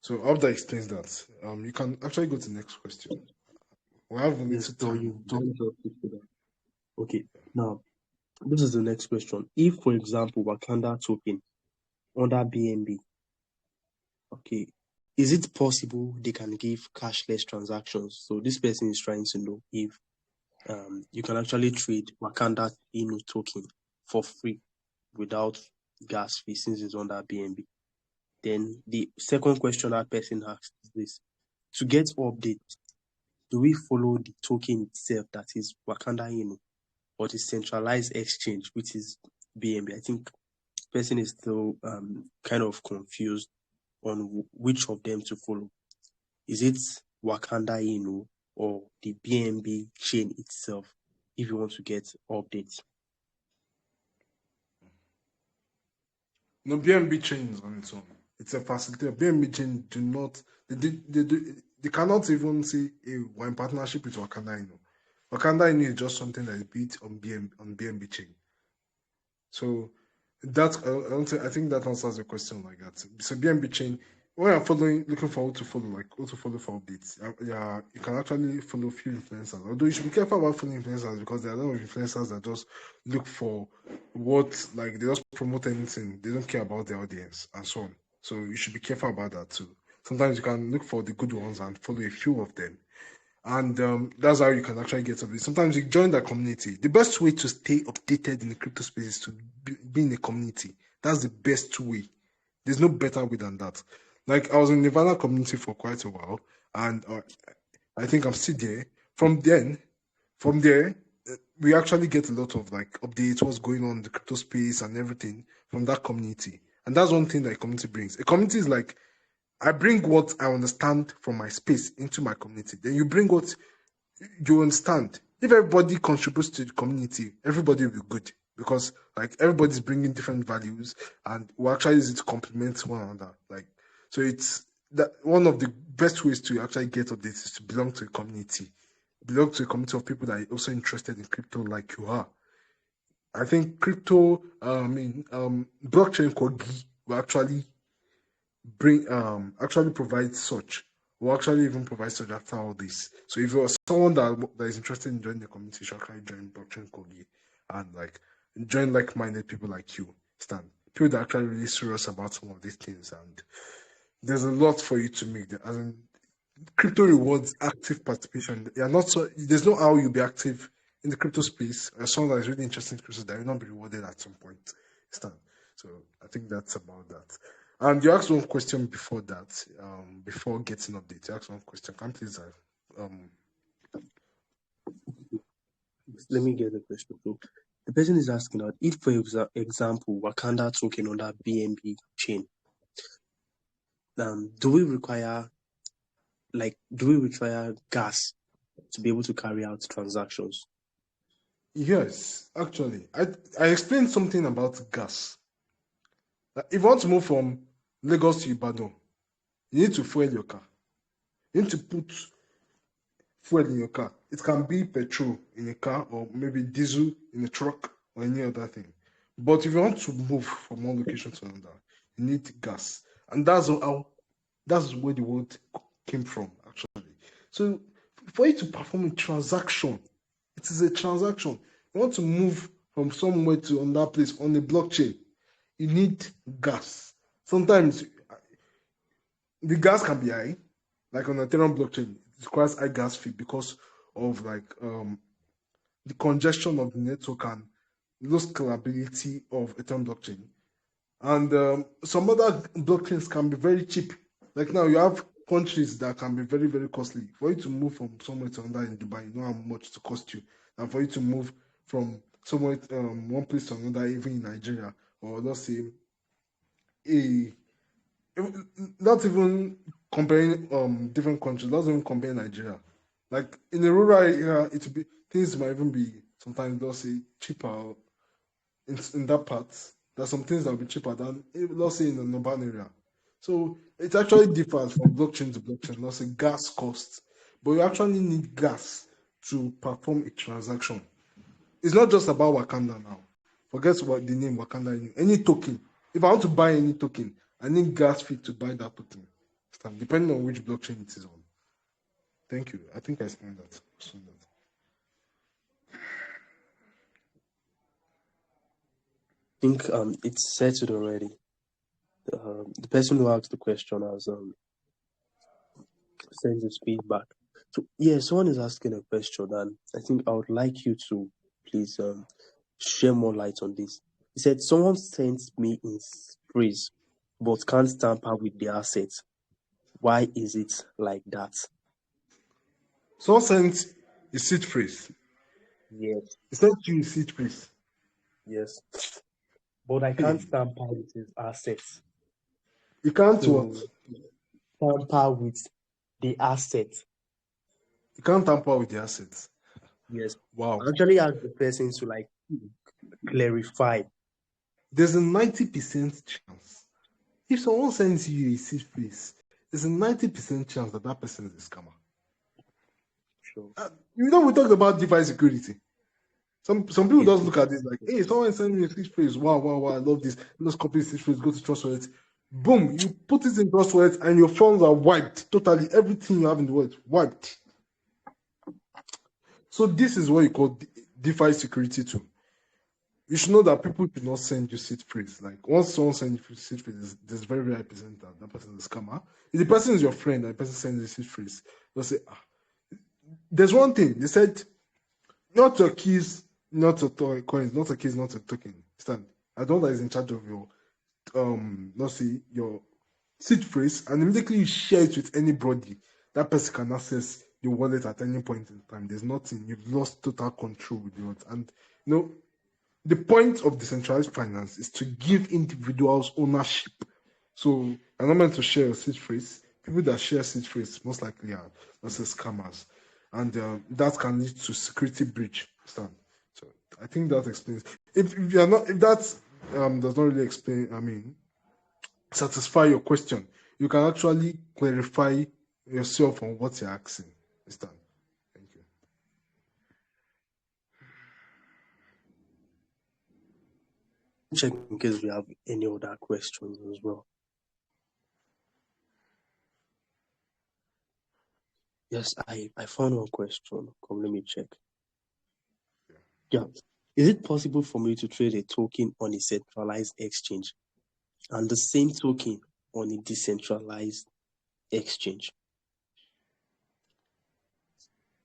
So I hope that explains that. You can actually go to the next question. We have a little Yes, so time. you've done justice to that. Okay, now this is the next question. If, for example, Wakanda token under BNB, okay, is it possible they can give cashless transactions? So this person is trying to know if you can actually trade Wakanda Inu token for free without gas fee since it's under BNB. Then the second question that person asked is this: to get updates, do we follow the token itself, that is Wakanda Inu, or the centralized exchange, which is BNB? I think person is still kind of confused on which of them to follow. Is it Wakanda Inu or the BNB chain itself if you want to get updates? No, BNB chain is on its own. It's a facilitator. BNB chain do not, they cannot even say, hey, we're in partnership with Wakanda Inu. Wakanda Inu is just something that is built on BNB chain. So that I think that answers the question like that. So BNB chain, when you're looking for who to follow for updates, yeah, you can actually follow few influencers. Although you should be careful about following influencers because there are a lot of influencers that just look for what, like they just promote anything. They don't care about their audience and so on. So you should be careful about that too. Sometimes you can look for the good ones and follow a few of them. And that's how you can actually get updated. Sometimes you join that community. The best way to stay updated in the crypto space is to be in a community. That's the best way. There's no better way than that. Like I was in Nirvana community for quite a while, and I think I'm still there. From there, we actually get a lot of like updates, what's going on in the crypto space and everything from that community. And that's one thing that a community brings. A community is like, I bring what I understand from my space into my community. Then you bring what you understand. If everybody contributes to the community, everybody will be good because like everybody's bringing different values, and we actually use it to complement one another. Like, so it's that one of the best ways to actually get updates is to belong to a community, belong to a community of people that are also interested in crypto like you are. I think crypto, blockchain Kogi will actually actually provide such. will actually even provide study after all this. So if you're someone that is interested in joining the community, you should actually join blockchain Kogi and like join like-minded people like you, Stan. People that are actually really serious about some of these things, and there's a lot for you to make. As in, crypto rewards active participation. You're not so there's no how you'll be active in the crypto space. As someone that is really interested in crypto, that will not be rewarded at some point. Stan. So I think that's about that. And you asked one question before that, before getting updates. You asked one question. Can you please Let me get the question. So the person is asking that if, for example, Wakanda token on that BNB chain, do we require gas to be able to carry out transactions? Yes, actually. I explained something about gas. Like, if you want to move from Lagos to Ibadan, you need to fuel your car. You need to put fuel in your car. It can be petrol in a car or maybe diesel in a truck or any other thing. But if you want to move from one location to another, you need gas. And that's where the word came from, actually. So for you to perform a transaction, it is a transaction. You want to move from somewhere to another place on a blockchain, you need gas. Sometimes the gas can be high, like on Ethereum blockchain, it requires high gas fee because of the congestion of the network and low scalability of Ethereum blockchain. And some other blockchains can be very cheap. Like now, you have countries that can be very, very costly. For you to move from somewhere to another in Dubai, you know how much it cost you. And for you to move from somewhere, one place to another, even in Nigeria, or let's say, a not even comparing different countries, not even comparing Nigeria. Like in a rural area, it be things might even be sometimes let's say cheaper in that part. There's some things that will be cheaper than let's say in an urban area. So it actually differs from blockchain to blockchain. Let's say gas costs, but you actually need gas to perform a transaction. It's not just about Wakanda now. Forget what the name Wakanda. Any token. If I want to buy any token, I need gas fee to buy that token. Depending on which blockchain it is on. Thank you. I think I explained that. I think it's settled already. The person who asked the question has sent his feedback. So yeah, someone is asking a question, and I think I would like you to please share more light on this. He said someone sent me in freeze, but can't tamper with the assets. Why is it like that? Someone sent a seed phrase. Yes. He sent you a seed phrase. Yes. But I can't tamper with his assets. You can't what? Tamper with the assets. You can't tamper with the assets. Yes. Wow. I actually asked the person to like clarify. There's a 90% chance. If someone sends you a seed phrase, there's a 90% chance that that person is a scammer. Sure. We talked about DeFi security. Some people just look at this like, hey, someone sent me a seed phrase. Wow, I love this. Let's copy the seed phrase, go to Trust Wallet. Boom, you put it in Trust Wallet and your funds are wiped. Totally, everything you have in the wallet, wiped. So this is what you call DeFi security too. You should know that people do not send you seed phrase. Like once someone sends you seed phrase, there's very, very high percent that person is a scammer. If the person is your friend and the person sends you seed phrase, they'll say, there's one thing. They said, not your keys, not your coins, not your keys, not your token. Stand. I don't know that is in charge of your let's say your seed phrase, and immediately you share it with anybody, that person can access your wallet at any point in time. There's nothing, you've lost total control with yours. And the point of decentralized finance is to give individuals ownership. So I'm not meant to share a seed phrase. People that share seed phrase most likely are also scammers, and that can lead to security breach. So I think that explains. If that does not really explain, satisfy your question, you can actually clarify yourself on what you're asking. Understand? Thank you. Check in case we have any other questions as well. Yes, I found one question. Come, let me check. Yeah. Is it possible for me to trade a token on a centralized exchange and the same token on a decentralized exchange?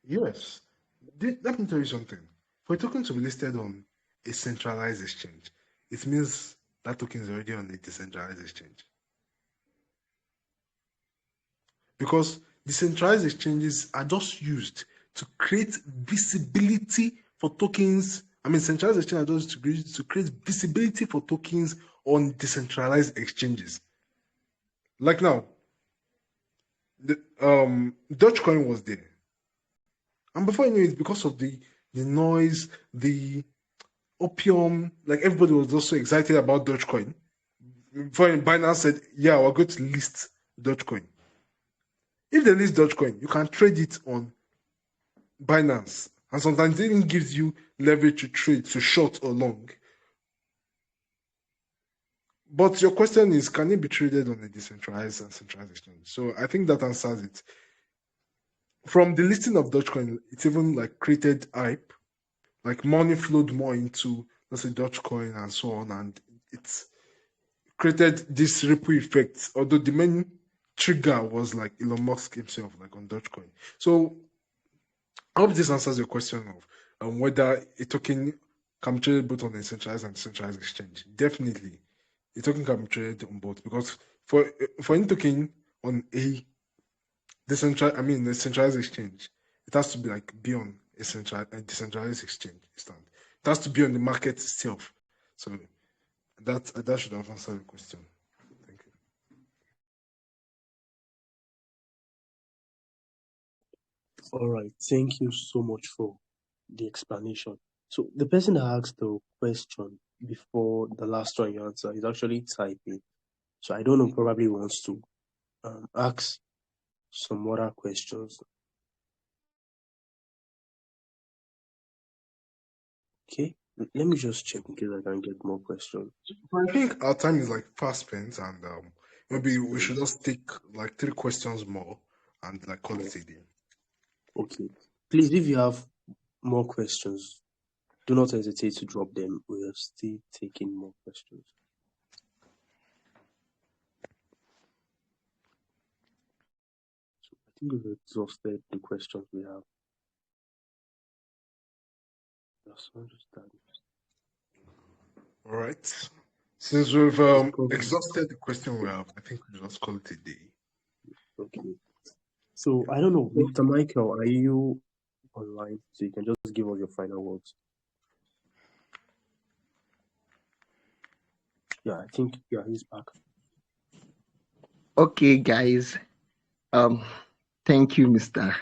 Yes. Let me tell you something. For a token to be listed on a centralized exchange, it means that token is already on a decentralized exchange. Because decentralized exchanges are just used to create visibility for tokens. I mean, centralized exchanges are just used to create visibility for tokens on decentralized exchanges. Like now, the Dogecoin was there, and before you know it, because of the noise, the opium, like everybody was also excited about Dogecoin. Before Binance said, "Yeah, we're going to list Dogecoin." If they list Dogecoin, you can trade it on Binance, and sometimes it even gives you leverage to trade, to short or long. But your question is, can it be traded on a decentralized and centralized exchange? So I think that answers it. From the listing of Dogecoin, it even like created hype, like money flowed more into, let's say, Dogecoin and so on, and it's created this ripple effect. Although the main trigger was like Elon Musk himself, like on Dogecoin. So I hope this answers your question of whether a token can be traded both on a centralized and decentralized exchange. Definitely, a token can be traded on both, because for any token on a centralized exchange, it has to be on a decentralized exchange stand. It has to be on the market itself. So that should have answered the question. Thank you. All right. Thank you so much for the explanation. So the person that asked the question before the last one you answer is actually typing. So I don't know, probably wants to ask some other questions. Okay. Let me just check in case I can get more questions. I think our time is like fast spent, and maybe we should just take like 3 questions more and like call it a day. Okay. Please, if you have more questions, do not hesitate to drop them. We are still taking more questions. So I think we've exhausted the questions we have. Just understand. All right. Since we've exhausted the question we have, I think we just call it a day. Okay. So I don't know, Mr. Michael, are you online? So you can just give us your final words. Yeah, I think he's back. Okay, guys. Thank you, Mr.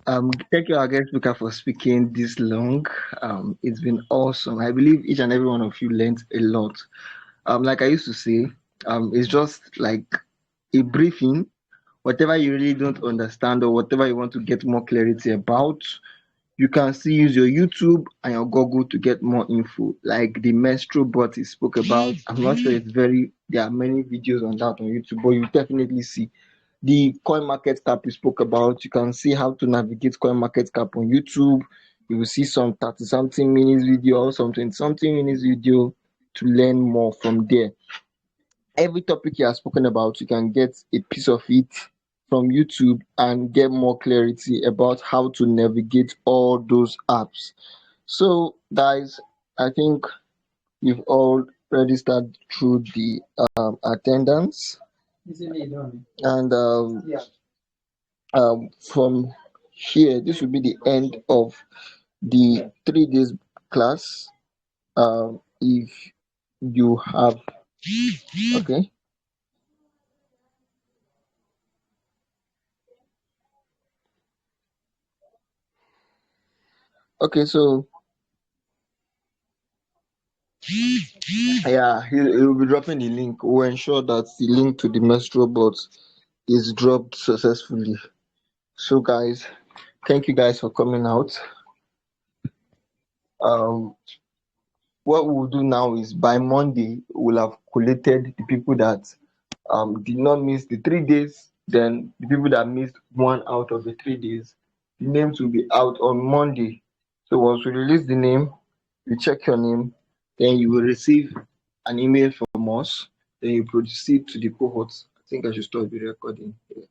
Thank you, our guest speaker, for speaking this long. It's been awesome. I believe each and every one of you learned a lot. Like I used to say, it's just like a briefing. Whatever you really don't understand or whatever you want to get more clarity about, you can still use your YouTube and your Google to get more info. Like the menstrual bot he spoke about. I'm not sure there are many videos on that on YouTube, but you definitely see the coin market cap we spoke about. You can see how to navigate coin market cap on YouTube. You will see some 30 something minutes video or some 20 something minutes video to learn more from there. Every topic he has spoken about, you can get a piece of it from YouTube and get more clarity about how to navigate all those apps. So, guys, I think we've all registered through the attendance, and from here, this will be the end of the 3 days class. If you have, okay. Okay, so yeah, he will be dropping the link. We'll ensure that the link to the menstrual bot is dropped successfully. So, guys, thank you guys for coming out. What we'll do now is by Monday we'll have collated the people that did not miss the 3 days Then the people that missed one out of the 3 days, the names will be out on Monday. So once we release the name, we check your name, then you will receive an email from us. Then you proceed to the cohorts. I think I should stop the recording here.